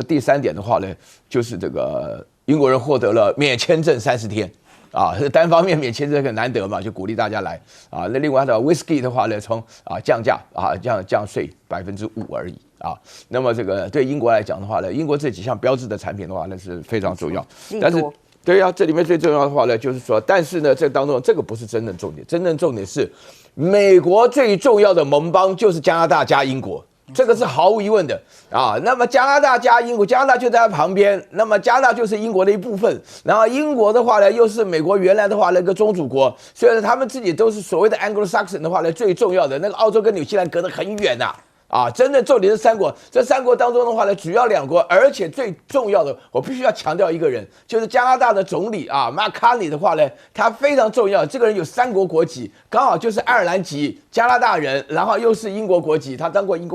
第3点的话呢，就是这个英国人获得了免签证30天。啊，单方面免签证很难得嘛，就鼓励大家来啊。那另外的 whisky 的话呢，从降价啊降税5%而已啊。那么这个对英国来讲的话呢，英国这几项标志的产品的话，那是非常重要。但是对啊，这里面最重要的话呢，就是说，但是呢，这当中这个不是真正重点，真正重点是美国最重要的盟邦就是加拿大加英国。这个是毫无疑问的啊。那么加拿大加英国，加拿大就在它旁边，那么加拿大就是英国的一部分。然后英国的话呢，又是美国原来的话那个宗主国，所以他们自己都是所谓的 Anglo-Saxon 的话呢，最重要的那个澳洲跟纽西兰隔得很远呐。啊，真正重点是3国，这3国当中的话呢，主要2国，而且最重要的，我必须要强调一个人，就是加拿大的总理啊，马卡尼的话呢，他非常重要。这个人有3国国籍，刚好就是爱尔兰籍加拿大人，然后又是英国国籍，他当过英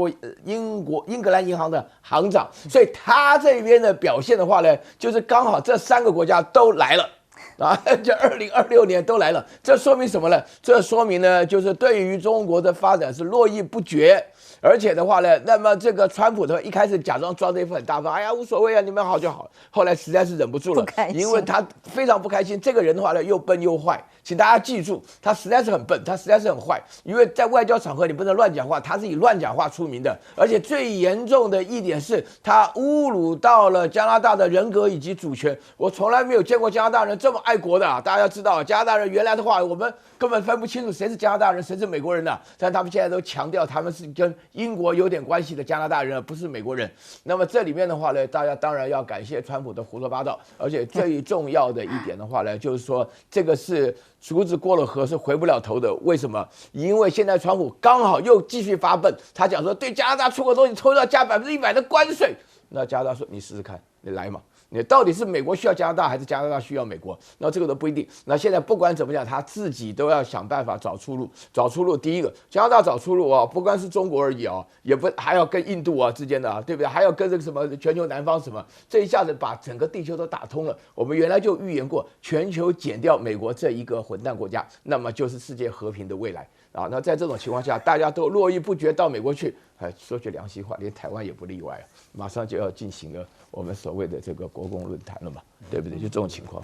格兰银行的行长，所以他这边的表现的话呢，就是刚好这3个国家都来了。啊，这2026年都来了，这说明什么呢？这说明呢，就是对于中国的发展是络绎不绝。而且的话呢，那么这个川普的一开始假装装着一副很大方，哎呀无所谓啊，你们好就好。后来实在是忍不住了，因为他非常不开心。这个人的话呢，又笨又坏，请大家记住，他实在是很笨，他实在是很坏。因为在外交场合你不能乱讲话，他是以乱讲话出名的。而且最严重的一点是，他侮辱到了加拿大的人格以及主权。我从来没有见过加拿大人这么爱国的啊！大家要知道，加拿大人原来的话，我们根本分不清楚谁是加拿大人，谁是美国人的。但他们现在都强调他们是跟英国有点关系的加拿大人，而不是美国人。那么这里面的话呢，大家当然要感谢川普的胡说八道。而且最重要的一点的话呢，就是说这个是竹子过了河是回不了头的。为什么？因为现在川普刚好又继续发笨，他讲说对加拿大出口东西抽要加100%的关税。那加拿大说你试试看，你来嘛。你到底是美国需要加拿大，还是加拿大需要美国？那这个都不一定。那现在不管怎么讲，他自己都要想办法找出路。找出路，第一个，加拿大找出路啊，不光是中国而已啊，也不还要跟印度啊之间的啊，对不对？还要跟这个什么全球南方什么，这一下子把整个地球都打通了。我们原来就预言过，全球减掉美国这一个混蛋国家，那么就是世界和平的未来啊。那在这种情况下，大家都络绎不绝到美国去。哎，说句良心话，连台湾也不例外啊，马上就要进行了我们所谓的这个国共论坛了嘛，对不对？就这种情况。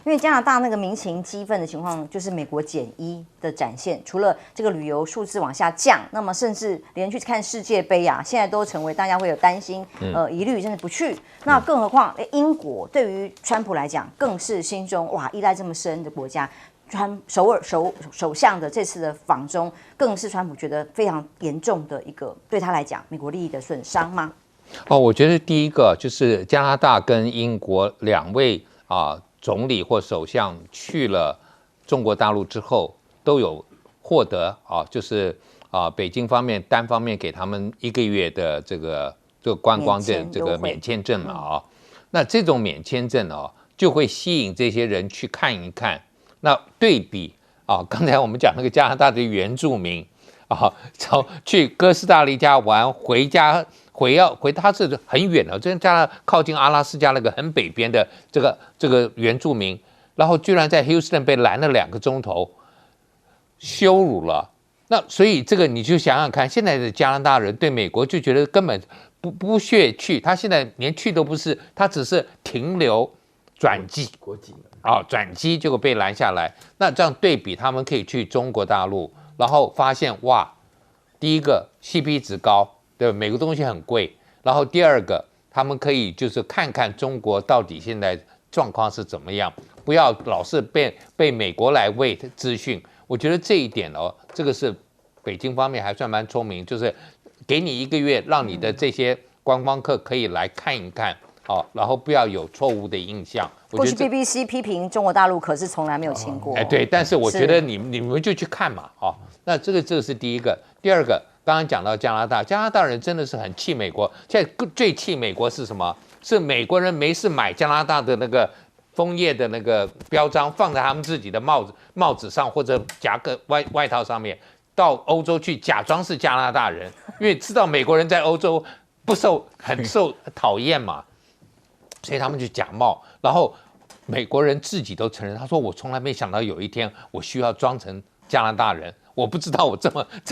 因为加拿大那个民情激愤的情况，就是美国减1的展现。除了这个旅游数字往下降，那么甚至连去看世界杯啊，现在都成为大家会有担心、疑虑，甚至不去。那更何况，英国对于川普来讲，更是心中哇依赖这么深的国家。首相的这次的访中，更是川普觉得非常严重的一个对他来讲美国利益的损伤吗？我觉得第一个就是加拿大跟英国2位总理或首相去了中国大陆之后，都有获得就是北京方面单方面给他们1个月的这个观光的这个免签证嘛那这种免签证就会吸引这些人去看一看。那对比刚才我们讲那个加拿大的原住民去哥斯达黎加玩，回他是很远的，这加拿大靠近阿拉斯加那个很北边的这个原住民，然后居然在 Houston 被拦了2个钟头，羞辱了。那所以这个你就想想看，现在的加拿大人对美国就觉得根本不屑去，他现在连去都不是，他只是停留转机国际转机结果被拦下来。那这样对比，他们可以去中国大陆，然后发现哇，第一个 CP 值高，对吧？每个东西很贵。然后第二个，他们可以就是看看中国到底现在状况是怎么样，不要老是被美国来喂资讯。我觉得这一点这个是北京方面还算蛮聪明，就是给你1个月，让你的这些观光客可以来看一看。然后不要有错误的印象。过去 BBC 批评中国大陆，可是从来没有亲过。对，但是我觉得你们就去看嘛，那这个是第一个。第二个，刚刚讲到加拿大人真的是很气美国。现在最气美国是什么？是美国人没事买加拿大的那个枫叶的那个标章，放在他们自己的帽子上或者夹克外套上面，到欧洲去假装是加拿大人，因为知道美国人在欧洲很受讨厌嘛。所以他们就假冒，然后美国人自己都承认，他说我从来没想到有一天我需要装成加拿大人，我不知道我这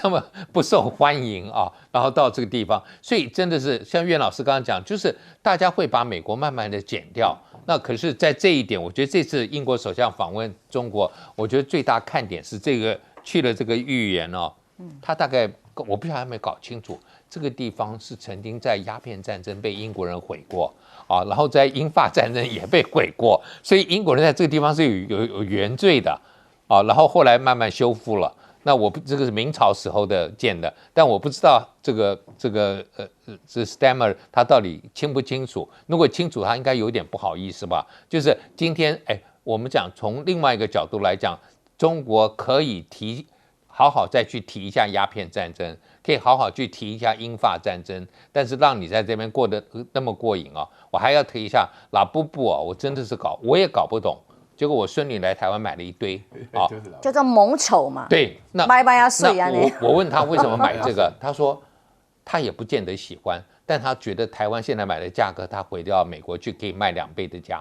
么不受欢迎啊，然后到这个地方，所以真的是像岳老师刚刚讲，就是大家会把美国慢慢的减掉。那可是，在这一点，我觉得这次英国首相访问中国，我觉得最大看点是这个去了这个豫园哦，他大概我不晓得有没有搞清楚，这个地方是曾经在鸦片战争被英国人毁过啊，然后在英法战争也被毁过，所以英国人在这个地方是有原罪的啊，然后后来慢慢修复了。那我不这个是明朝时候的建的，但我不知道这Stammer 他到底清不清楚？如果清楚，他应该有点不好意思吧？就是今天我们讲从另外一个角度来讲，中国可以好好再去提一下鸦片战争，可以好好去提一下英法战争，但是让你在这边过得那么过瘾啊！我还要提一下拉布布啊，我真的是我也搞不懂。结果我孙女来台湾买了一堆啊，叫做蒙丑嘛。对，那拜拜啊，水啊我问他为什么买这个，他说他也不见得喜欢，但他觉得台湾现在买的价格，他回到美国去可以卖2倍的价。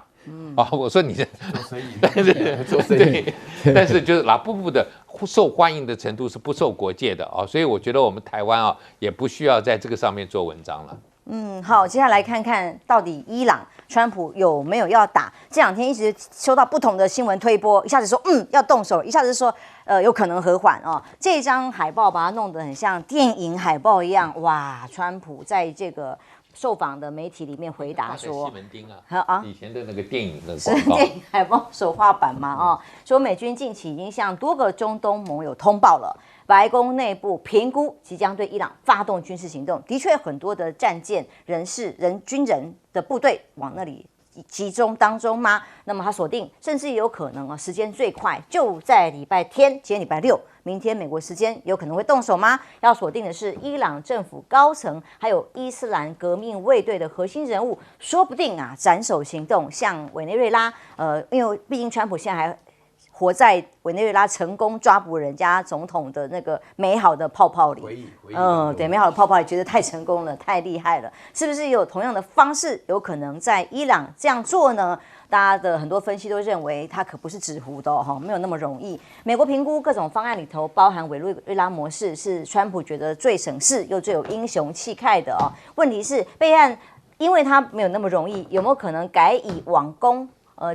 我说你这做生意，但是就是拉布布的受欢迎的程度是不受国界的啊，所以我觉得我们台湾也不需要在这个上面做文章了。好，接下来看看到底伊朗川普有没有要打？这2天一直收到不同的新闻推波，一下子说要动手，一下子说有可能和缓哦。这张海报把它弄得很像电影海报一样，哇！川普在这个受访的媒体里面回答说：“西门町以前的那个电影的广告，是电影海报手画版嘛？说美军近期已经向多个中东盟友通报了。”白宫内部评估即将对伊朗发动军事行动，的确很多的战舰军人的部队往那里集中当中吗？那么他锁定，甚至也有可能时间最快就在礼拜天，今天礼拜6，明天美国时间有可能会动手吗？要锁定的是伊朗政府高层，还有伊斯兰革命卫队的核心人物，说不定斩首行动，像委内瑞拉，因为毕竟川普现在还活在委内瑞拉成功抓捕人家总统的那个美好的泡泡里，对，美好的泡泡里觉得太成功了，太厉害了，是不是有同样的方式有可能在伊朗这样做呢？大家的很多分析都认为它可不是纸糊的没有那么容易。美国评估各种方案里头，包含委内瑞拉模式，是川普觉得最省事又最有英雄气概的问题是备案，因为它没有那么容易，有没有可能改以网攻？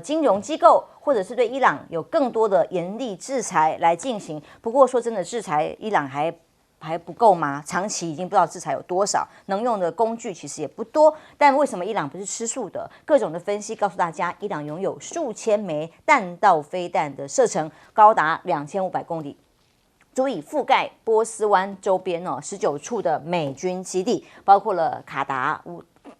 金融机构，或者是对伊朗有更多的严厉制裁来进行。不过说真的，制裁伊朗还不够吗？长期已经不知道制裁有多少，能用的工具其实也不多。但为什么伊朗不是吃素的？各种的分析告诉大家，伊朗拥有数千枚弹道飞弹的射程，高达2500公里。足以覆盖波斯湾周边19处的美军基地，包括了卡达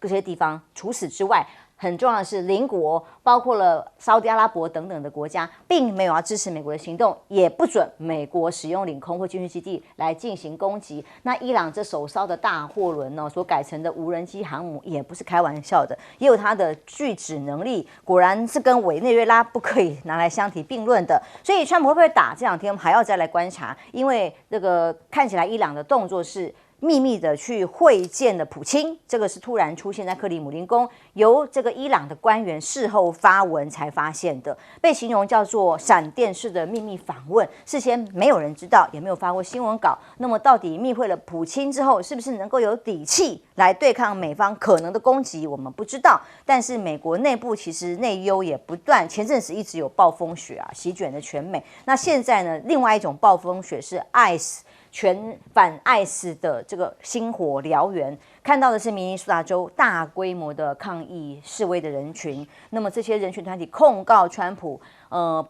这些地方。除此之外，很重要的是，邻国包括了沙特阿拉伯等等的国家，并没有要支持美国的行动，也不准美国使用领空或军事基地来进行攻击。那伊朗这手烧的大货轮所改成的无人机航母，也不是开玩笑的，也有它的拒止能力，果然是跟委内瑞拉不可以拿来相提并论的。所以川普会不会打？这2天我们还要再来观察，因为这个看起来伊朗的动作是秘密的去会见了普京，这个是突然出现在克里姆林宫，由这个伊朗的官员事后发文才发现的，被形容叫做闪电式的秘密访问，事先没有人知道，也没有发过新闻稿。那么到底密会了普京之后，是不是能够有底气来对抗美方可能的攻击，我们不知道。但是美国内部其实内忧也不断，前阵子一直有暴风雪席卷的全美。那现在呢，另外一种暴风雪是 ICE。全反ICE的这个星火燎原，看到的是明尼苏达州大规模的抗议示威的人群。那么这些人群团体控告川普，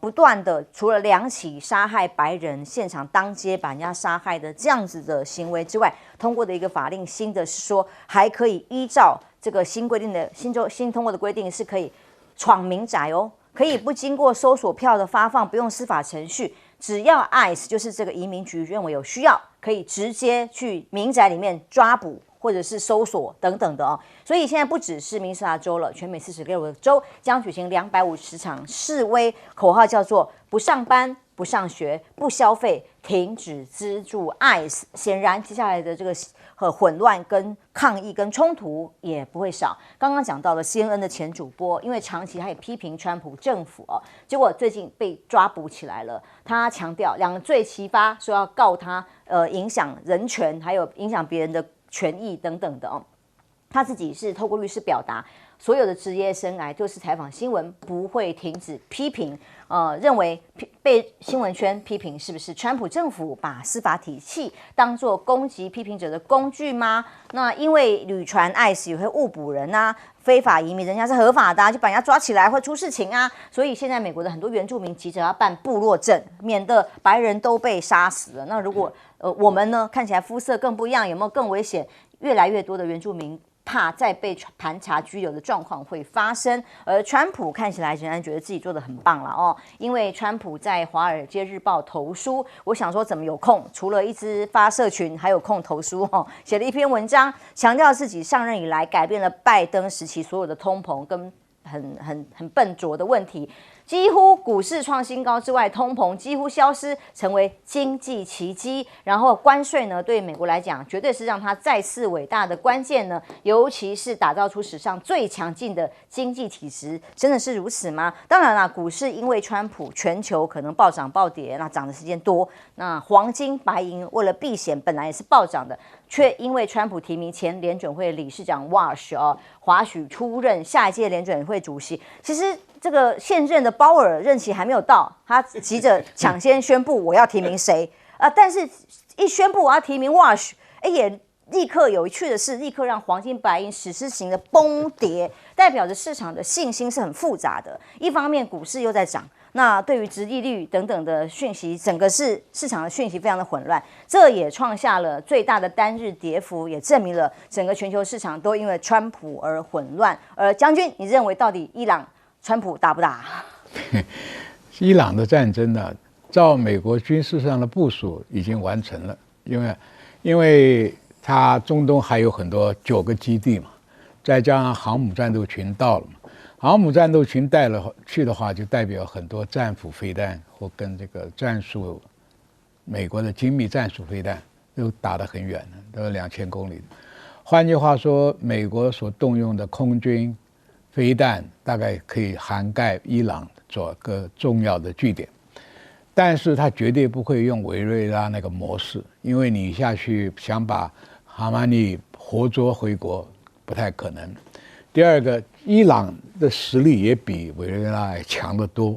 不断的除了2起杀害白人、现场当街把人家杀害的这样子的行为之外，通过的一个法令，新的是说还可以依照这个新规定的新通过的规定，是可以闯民宅可以不经过搜索票的发放，不用司法程序。只要 ICE 就是这个移民局认为有需要，可以直接去民宅里面抓捕或者是搜索等等的所以现在不只是明尼苏达州了，全美46个州将举行250场示威，口号叫做不上班、不上学、不消费、停止资助 ICE。显然，接下来的这个混乱、跟抗议、跟冲突也不会少。刚刚讲到了 CNN 的前主播，因为长期他也批评川普政府结果最近被抓捕起来了。他强调两罪齐发，说要告他影响人权，还有影响别人的权益等等的他自己是透过律师表达，所有的职业生涯就是采访新闻不会停止批评，认为被新闻圈批评是不是川普政府把司法体系当作攻击批评者的工具吗？那因为旅船ICE也会误捕人啊，非法移民人家是合法的就把人家抓起来会出事情啊，所以现在美国的很多原住民急着要办部落证，免得白人都被杀死了。那如果我们呢看起来肤色更不一样，有没有更危险？越来越多的原住民怕再被盘查拘留的状况会发生，而川普看起来仍然觉得自己做得很棒了因为川普在《华尔街日报》投书，我想说怎么有空，除了一直发社群，还有空投书写了一篇文章，强调自己上任以来改变了拜登时期所有的通膨跟很笨拙的问题。几乎股市创新高之外，通膨几乎消失，成为经济奇迹。然后关税呢，对美国来讲，绝对是让它再次伟大的关键呢。尤其是打造出史上最强劲的经济体制，真的是如此吗？当然啦，股市因为川普，全球可能暴涨暴跌，那涨的时间多。那黄金、白银为了避险，本来也是暴涨的，却因为川普提名前联准会理事长华许出任下一届联准会主席。其实这个现任的鲍尔任期还没有到，他急着抢先宣布我要提名谁但是一宣布我要提名Wash，也立刻有趣的是，立刻让黄金白银史诗型的崩跌，代表着市场的信心是很复杂的。一方面股市又在涨，那对于殖利率等等的讯息，整个市场的讯息非常的混乱，这也创下了最大的单日跌幅，也证明了整个全球市场都因为川普而混乱。将军，你认为到底伊朗川普打不打？伊朗的战争呢，照美国军事上的部署已经完成了，因为它中东还有很多9个基地嘛，再加上航母战斗群到了嘛，航母战斗群带了去的话，就代表很多战斧飞弹或跟这个美国的精密战术飞弹都打得很远了，都有2000公里。换句话说，美国所动用的空军飞弹大概可以涵盖伊朗做个重要的据点，但是它绝对不会用委内瑞拉那个模式，因为你下去想把哈马尼活捉回国不太可能。第二个，伊朗的实力也比委内瑞拉强得多。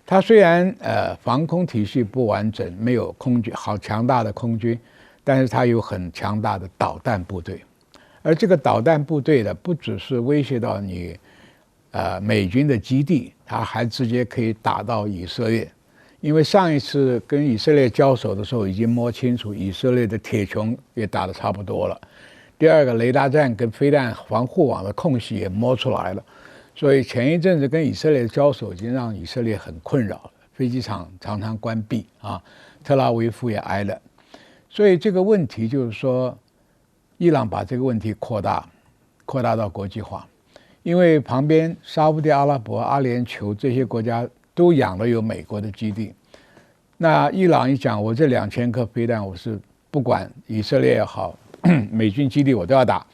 它虽然防空体系不完整，没有空军好强大的空军，但是它有很强大的导弹部队。而这个导弹部队呢，不只是威胁到你美军的基地，它还直接可以打到以色列。因为上一次跟以色列交手的时候，已经摸清楚以色列的铁穹也打得差不多了。第二个，雷达站跟飞弹防护网的空隙也摸出来了。所以前一阵子跟以色列交手，已经让以色列很困扰了，飞机场常常关闭特拉维夫也挨了。所以这个问题就是说，伊朗把这个问题扩大到国际化，因为旁边沙烏地阿拉伯、阿联酋这些国家都养了有美国的基地。那伊朗一讲，我这2000颗飞弹，我是不管以色列也好，美军基地我都要打。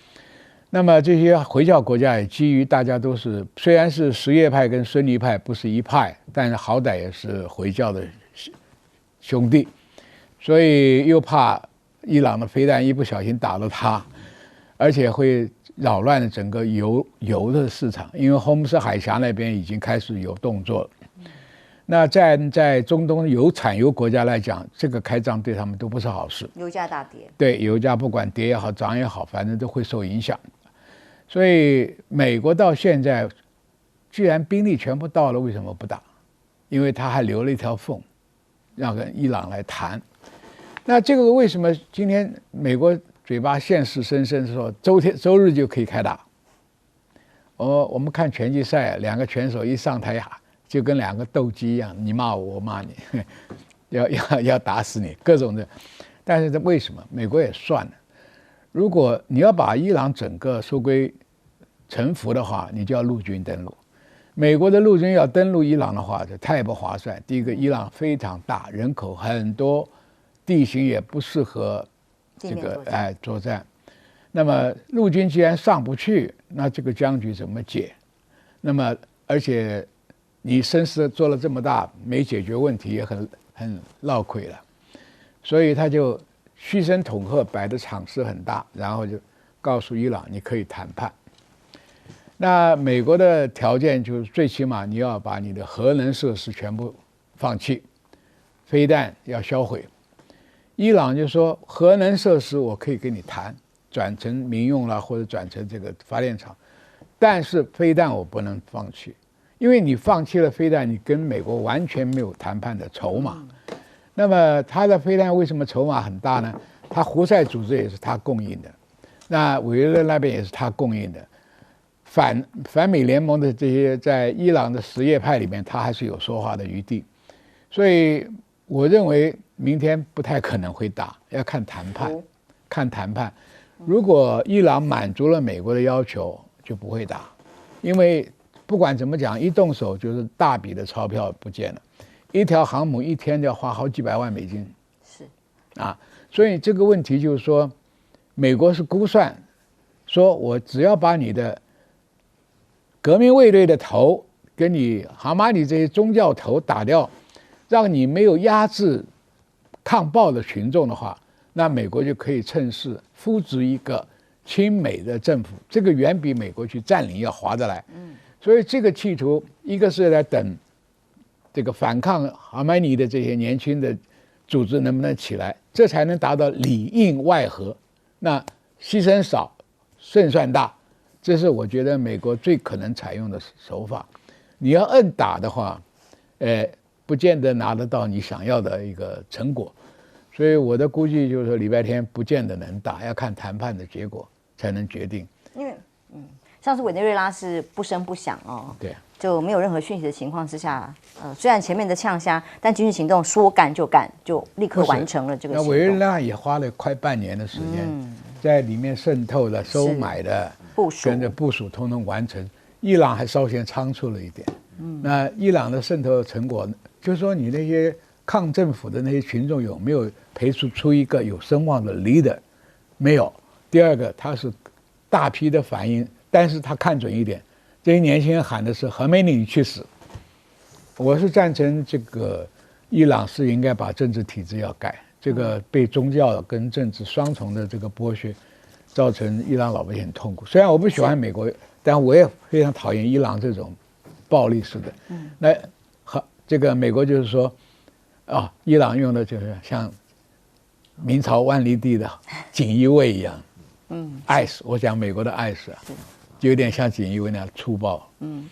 那么这些回教国家也基于大家都是，虽然是什叶派跟孙尼派不是一派，但是好歹也是回教的兄弟，所以又怕伊朗的飞弹一不小心打了他，而且会扰乱了整个油的市场，因为霍姆斯海峡那边已经开始有动作了。那在中东产油国家来讲，这个开战对他们都不是好事。油价大跌，对，油价不管跌也好涨也好，反正都会受影响。所以美国到现在既然兵力全部到了，为什么不打？因为他还留了一条缝，让跟伊朗来谈。那这个为什么今天美国嘴巴现实深深说周日就可以开打？我们看拳击赛，2个拳手一上台就跟2个斗鸡一样，你骂我，我骂你，要打死你，各种的。但是为什么美国也算了？如果你要把伊朗整个收归臣服的话，你就要陆军登陆。美国的陆军要登陆伊朗的话，这太不划算。第一个，伊朗非常大，人口很多，地形也不适合这个作战。那么陆军既然上不去，那这个僵局怎么解？那么而且你声势做了这么大，没解决问题也很落亏了，所以他就嘘声恐吓，摆的场势很大，然后就告诉伊朗你可以谈判。那美国的条件就是最起码你要把你的核能设施全部放弃，飞弹要销毁。伊朗就说核能设施我可以跟你谈，转成民用了或者转成这个发电厂，但是飞弹我不能放弃，因为你放弃了飞弹，你跟美国完全没有谈判的筹码。那么他的飞弹为什么筹码很大呢？他胡塞组织也是他供应的，那委内瑞拉那边也是他供应的。反美联盟的这些在伊朗的什叶派里面，他还是有说话的余地，所以我认为明天不太可能会打，要看谈判。如果伊朗满足了美国的要求，就不会打，因为不管怎么讲，一动手就是大笔的钞票不见了，一条航母一天就要花好几百万美金，所以这个问题就是说，美国是估算，说我只要把你的革命卫队的头跟你哈马尼这些宗教头打掉，让你没有压制抗暴的群众的话，那美国就可以趁势扶植一个亲美的政府，这个远比美国去占领要划得来。所以这个企图，一个是在等这个反抗哈马尼的这些年轻的组织能不能起来，这才能达到里应外合，那牺牲少，胜算大。这是我觉得美国最可能采用的手法。你要硬打的话，不见得拿得到你想要的一个成果。所以我的估计就是说，礼拜天不见得能打，要看谈判的结果才能决定。因为上次委内瑞拉是不声不响哦，对，就没有任何讯息的情况之下，虽然前面的呛虾，但军事行动说干就干，就立刻完成了这个行动。那委内瑞拉也花了快半年的时间，在里面渗透的、收买的、跟着部署通通完成。伊朗还稍显仓促了一点。那伊朗的渗透成果，就是说你那些抗政府的那些群众有没有培育出一个有声望的 leader？ 没有。第二个，他是大批的反应，但是他看准一点，这些年轻人喊的是何梅尼你去死。我是赞成这个伊朗是应该把政治体制要改，这个被宗教跟政治双重的这个剥削，造成伊朗老百姓很痛苦。虽然我不喜欢美国，但我也非常讨厌伊朗这种暴力式的。那这个美国就是说，伊朗用的就是像明朝万历帝的锦衣卫一样，爱死。我讲美国的爱死啊，就有点像锦衣卫那样粗暴。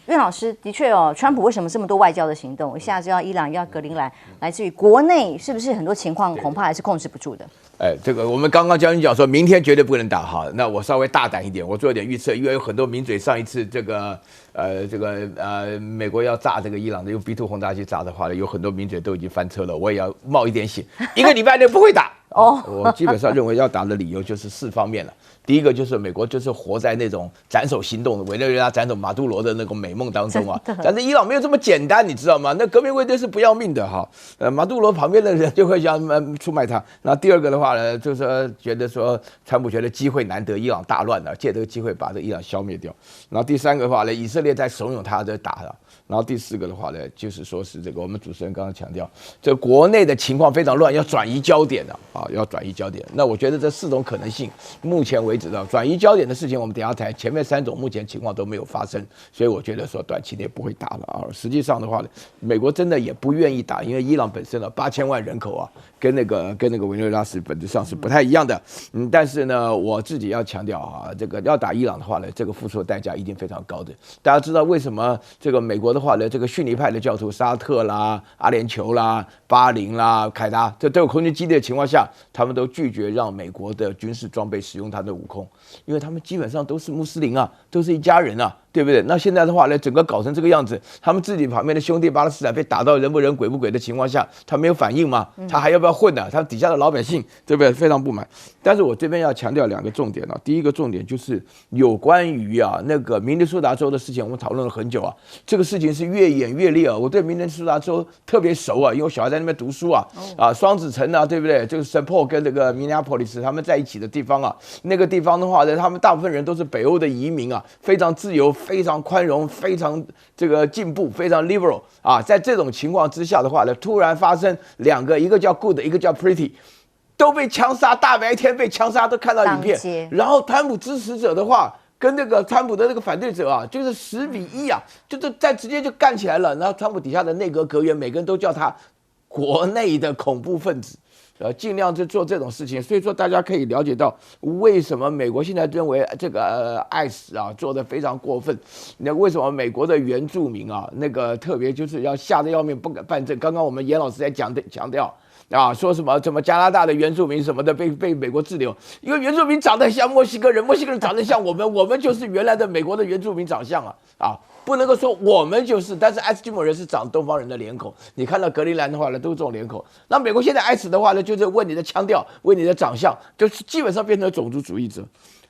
岳老师的确川普为什么这么多外交的行动？一下就要伊朗，又要格陵兰，来自于国内是不是很多情况恐怕还是控制不住的？这个我们刚刚将军讲说明天绝对不能打哈，那我稍微大胆一点，我做一点预测，因为有很多名嘴上一次美国要炸这个伊朗的用 B2 轰炸机炸的话呢，有很多名嘴都已经翻车了，我也要冒一点险，一个礼拜内不会打。我基本上认为要打的理由就是4方面了。第一个就是美国就是活在那种斩首行动的委内瑞拉斩首马杜罗的那个美梦当中啊，但是伊朗没有这么简单，你知道吗？那革命卫队是不要命的哈，马杜罗旁边的人就会想出卖他。那第二个的话呢，就是觉得说川普觉得机会难得，伊朗大乱了，借这个机会把这个伊朗消灭掉。然后第三个的话呢，以色列在怂恿他在打了。然后第4个的话呢，就是说是这个我们主持人刚刚强调，这国内的情况非常乱，要转移焦点的要转移焦点。那我觉得这4种可能性，目前为止的转移焦点的事情，我们等一下谈，前面3种目前情况都没有发生，所以我觉得说短期内不会打了啊。实际上的话呢，美国真的也不愿意打，因为伊朗本身的8000万人口啊，跟那个委内瑞拉是本质上是不太一样的。但是呢，我自己要强调啊，这个要打伊朗的话呢，这个付出的代价一定非常高的。大家知道为什么这个美国的话呢，这个逊尼派的教徒沙特啦、阿联酋啦、巴林啦、凯达，这都有空军基地的情况下，他们都拒绝让美国的军事装备使用他的武空，因为他们基本上都是穆斯林啊，都是一家人啊，对不对？那现在的话呢，整个搞成这个样子，他们自己旁边的兄弟巴勒斯坦被打到人不人鬼不鬼的情况下，他没有反应吗？他还要不要混呢？他底下的老百姓对不对？非常不满。但是我这边要强调2个重点啊，第一个重点就是有关于那个明尼苏达州的事情，我们讨论了很久啊，这个事情是越演越烈啊。我对明尼苏达州特别熟啊，因为我小孩在那边读书啊，双子城啊，对不对？就是 Saint Paul 跟这个 Minneapolis 他们在一起的地方啊，那个地方的话呢，他们大部分人都是北欧的移民啊，非常自由。非常宽容，非常这个进步，非常 liberal 啊！在这种情况之下的话呢，突然发生2个，一个叫 good， 一个叫 pretty， 都被枪杀，大白天被枪杀，都看到影片。然后川普支持者的话，跟那个川普的那个反对者啊，就是10比1啊，就是直接就干起来了。然后川普底下的内阁阁员，每个人都叫他国内的恐怖分子。尽量去做这种事情，所以说大家可以了解到为什么美国现在认为这个ICE啊做得非常过分。那为什么美国的原住民啊，那个特别就是要吓得要命，不敢办证。刚刚我们严老师在强调啊，说什么加拿大的原住民什么的被美国滞留，因为原住民长得像墨西哥人，墨西哥人长得像我们就是原来的美国的原住民长相啊。不能够说我们就是，但是爱斯基摩人是长东方人的脸孔，你看到格陵兰的话呢，都是这种脸孔。那美国现在爱死的话呢，就是问你的腔调，问你的长相，就是基本上变成种族主义者。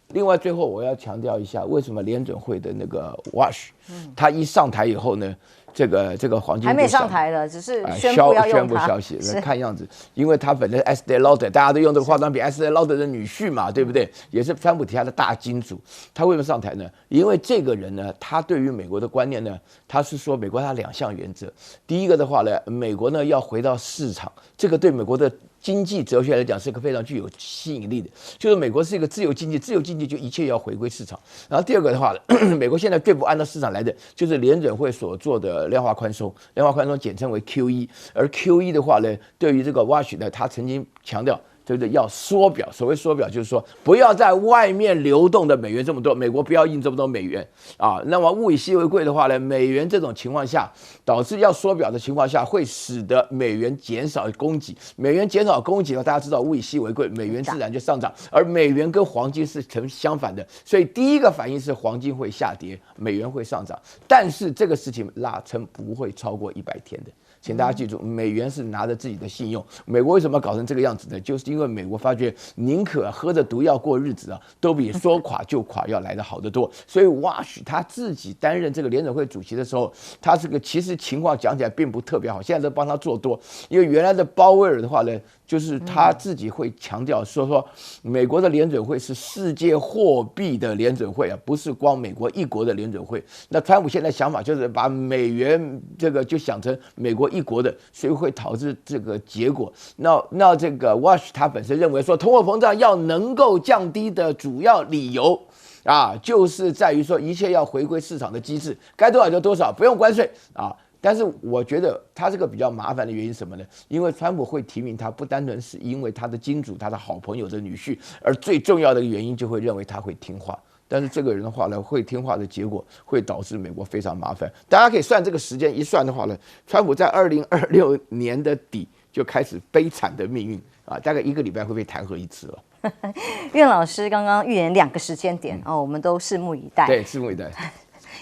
另外，最后我要强调一下，为什么联准会的那个 Wash，他一上台以后呢，这个黄金还没上台了，只是宣布要用它。宣布消息，看样子，因为他本身 Estee Lauder， 大家都用这个化妆品 Estee Lauder 的女婿嘛，对不对？也是川普底下的大金主。他为什么上台呢？因为这个人呢，他对于美国的观念呢，他是说美国它2项原则。第一个的话呢，美国呢要回到市场，这个对美国的经济哲学来讲是一个非常具有吸引力的，就是美国是一个自由经济，自由经济就一切要回归市场。然后第二个的话，美国现在最不按照市场来的，就是联准会所做的量化宽松，量化宽松简称为 QE， 而 QE 的话呢，对于这个 Wash 呢，他曾经强调。就是要缩表，所谓缩表就是说不要在外面流动的美元这么多，美国不要印这么多美元啊。那么物以稀为贵的话呢，美元这种情况下导致要缩表的情况下，会使得美元减少供给，美元减少供给呢，大家知道物以稀为贵，美元自然就上涨，而美元跟黄金是成相反的，所以第一个反应是黄金会下跌，美元会上涨，但是这个事情拉成不会超过100天的。请大家记住，美元是拿着自己的信用。美国为什么搞成这个样子呢？就是因为美国发觉宁可喝着毒药过日子啊，都比说垮就垮要来得好得多。所以Wash他自己担任这个联准会主席的时候，他这个其实情况讲起来并不特别好，现在都帮他做多。因为原来的鲍威尔的话呢，就是他自己会强调说美国的联准会是世界货币的联准会啊，不是光美国一国的联准会。那川普现在想法就是把美元这个就想成美国一国的，所以会导致这个结果。那这个 Wash 他本身认为说，通货膨胀要能够降低的主要理由啊，就是在于说一切要回归市场的机制，该多少就多少，不用关税啊。但是我觉得他这个比较麻烦的原因是什么呢？因为川普会提名他，不单纯是因为他的金主、他的好朋友的女婿，而最重要的原因就会认为他会听话。但是这个人的话呢，会听话的结果会导致美国非常麻烦。大家可以算这个时间，一算的话呢，川普在2026年的底就开始悲惨的命运啊，大概1个礼拜会被弹劾1次了。苑老师刚刚预言2个时间点我们都拭目以待。对，拭目以待。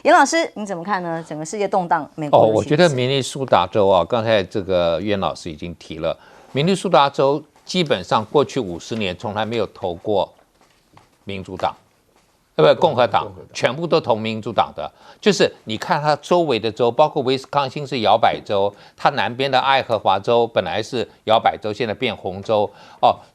严老师，你怎么看呢？整个世界动荡，美国我觉得明尼苏达州啊，刚才这个苑老师已经提了，明尼苏达州基本上过去50年从来没有投过民主党，共和党，全部都投民主党的。就是你看它周围的州，包括威斯康星是摇摆州，它南边的爱荷华州本来是摇摆州，现在变红州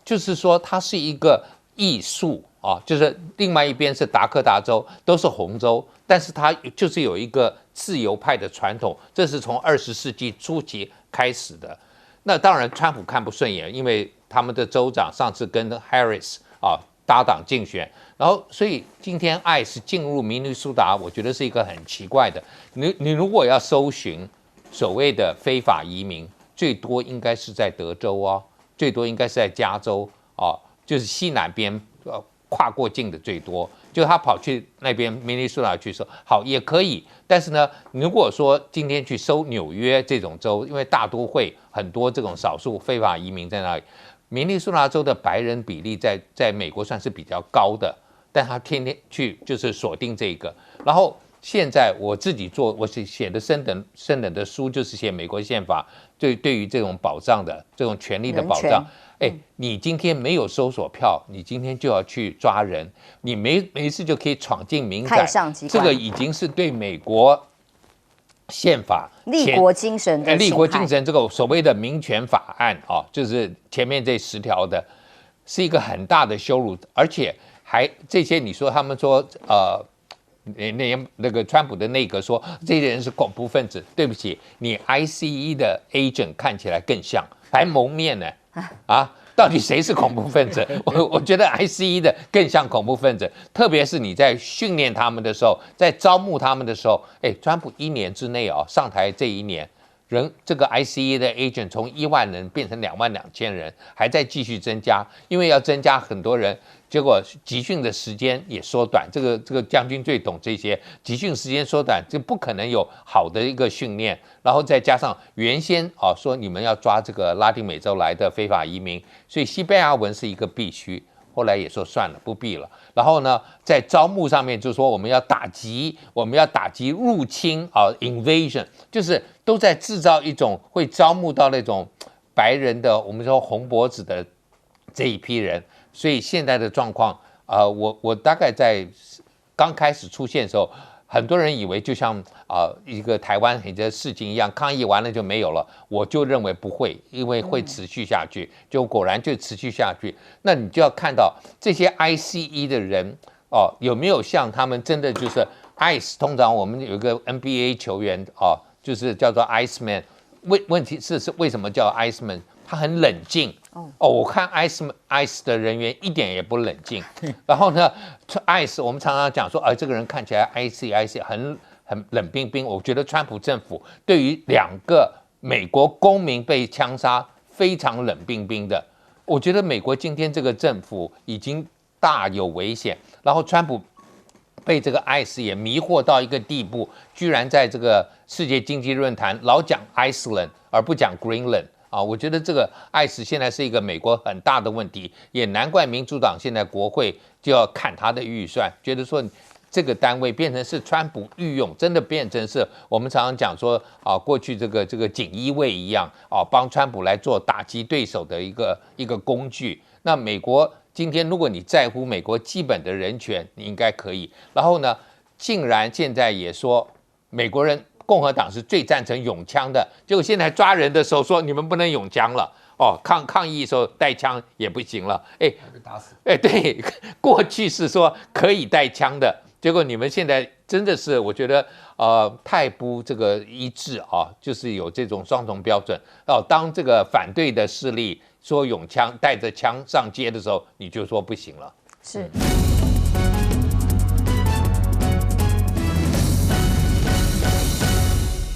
就是说它是一个艺术。就是另外一边是达科达州，都是红州，但是它就是有一个自由派的传统，这是从20世纪初期开始的。那当然，川普看不顺眼，因为他们的州长上次跟 Harris 搭档竞选，然后所以今天ICE进入明尼苏达，我觉得是一个很奇怪的。你如果要搜寻所谓的非法移民，最多应该是在德州最多应该是在加州就是西南边跨过境的最多，就他跑去那边明尼苏达去说好也可以，但是呢，如果说今天去搜纽约这种州，因为大都会很多这种少数非法移民在那里，明尼苏达州的白人比例在美国算是比较高的，但他天天去就是锁定这个，然后现在我自己做，我写的升等的书，就是写美国宪法对于这种保障的这种权利的保障。你今天没有搜索票，你今天就要去抓人，你没事就可以闯进民宅，这个已经是对美国宪法立国精神的立国精神这个所谓的民权法案啊，就是前面这10条的，是一个很大的羞辱，而且还这些你说他们说那个川普的内阁说这些人是恐怖分子，对不起，你 ICE 的 agent 看起来更像，还蒙面呢啊！到底谁是恐怖分子？我觉得 ICE 的更像恐怖分子，特别是你在训练他们的时候，在招募他们的时候，川普1年之内上台这1年。这个 ICE 的 agent 从1万人变成22000人，还在继续增加，因为要增加很多人，结果集训的时间也缩短。这个将军最懂这些，集训时间缩短，这不可能有好的一个训练。然后再加上原先说你们要抓这个拉丁美洲来的非法移民，所以西班牙文是一个必须。后来也说算了，不必了。然后呢，在招募上面就说我们要打击入侵invasion， 就是都在制造一种会招募到那种白人的，我们说红脖子的这一批人。所以现在的状况，我大概在刚开始出现的时候，很多人以为就像一个台湾很多事情一样，抗议完了就没有了。我就认为不会，因为会持续下去，就果然就持续下去。那你就要看到这些 ICE 的人有没有像他们真的就是 ICE。通常我们有一个 NBA 球员就是叫做 Iceman。问题是为什么叫 Iceman？ 他很冷静。我看 ICE 的人员一点也不冷静。然后呢 ，ICE 我们常常讲说，这个人看起来 ICE 很冷冰冰。我觉得川普政府对于2个美国公民被枪杀非常冷冰冰的。我觉得美国今天这个政府已经大有危险。然后川普被这个 ICE 也迷惑到一个地步，居然在这个世界经济论坛老讲 Iceland 而不讲 Greenland。我觉得这个 ICE 现在是一个美国很大的问题，也难怪民主党现在国会就要砍他的预算，觉得说这个单位变成是川普御用，真的变成是我们常常讲说过去这个锦衣卫一样帮川普来做打击对手的一个工具。那美国今天如果你在乎美国基本的人权，你应该可以。然后呢，竟然现在也说美国人。共和党是最赞成拥枪的，结果现在抓人的时候说你们不能拥枪了抗议的时候带枪也不行了，被打死。对，过去是说可以带枪的，结果你们现在真的是我觉得太不这个一致就是有这种双重标准当这个反对的势力说拥枪带着枪上街的时候，你就说不行了。是。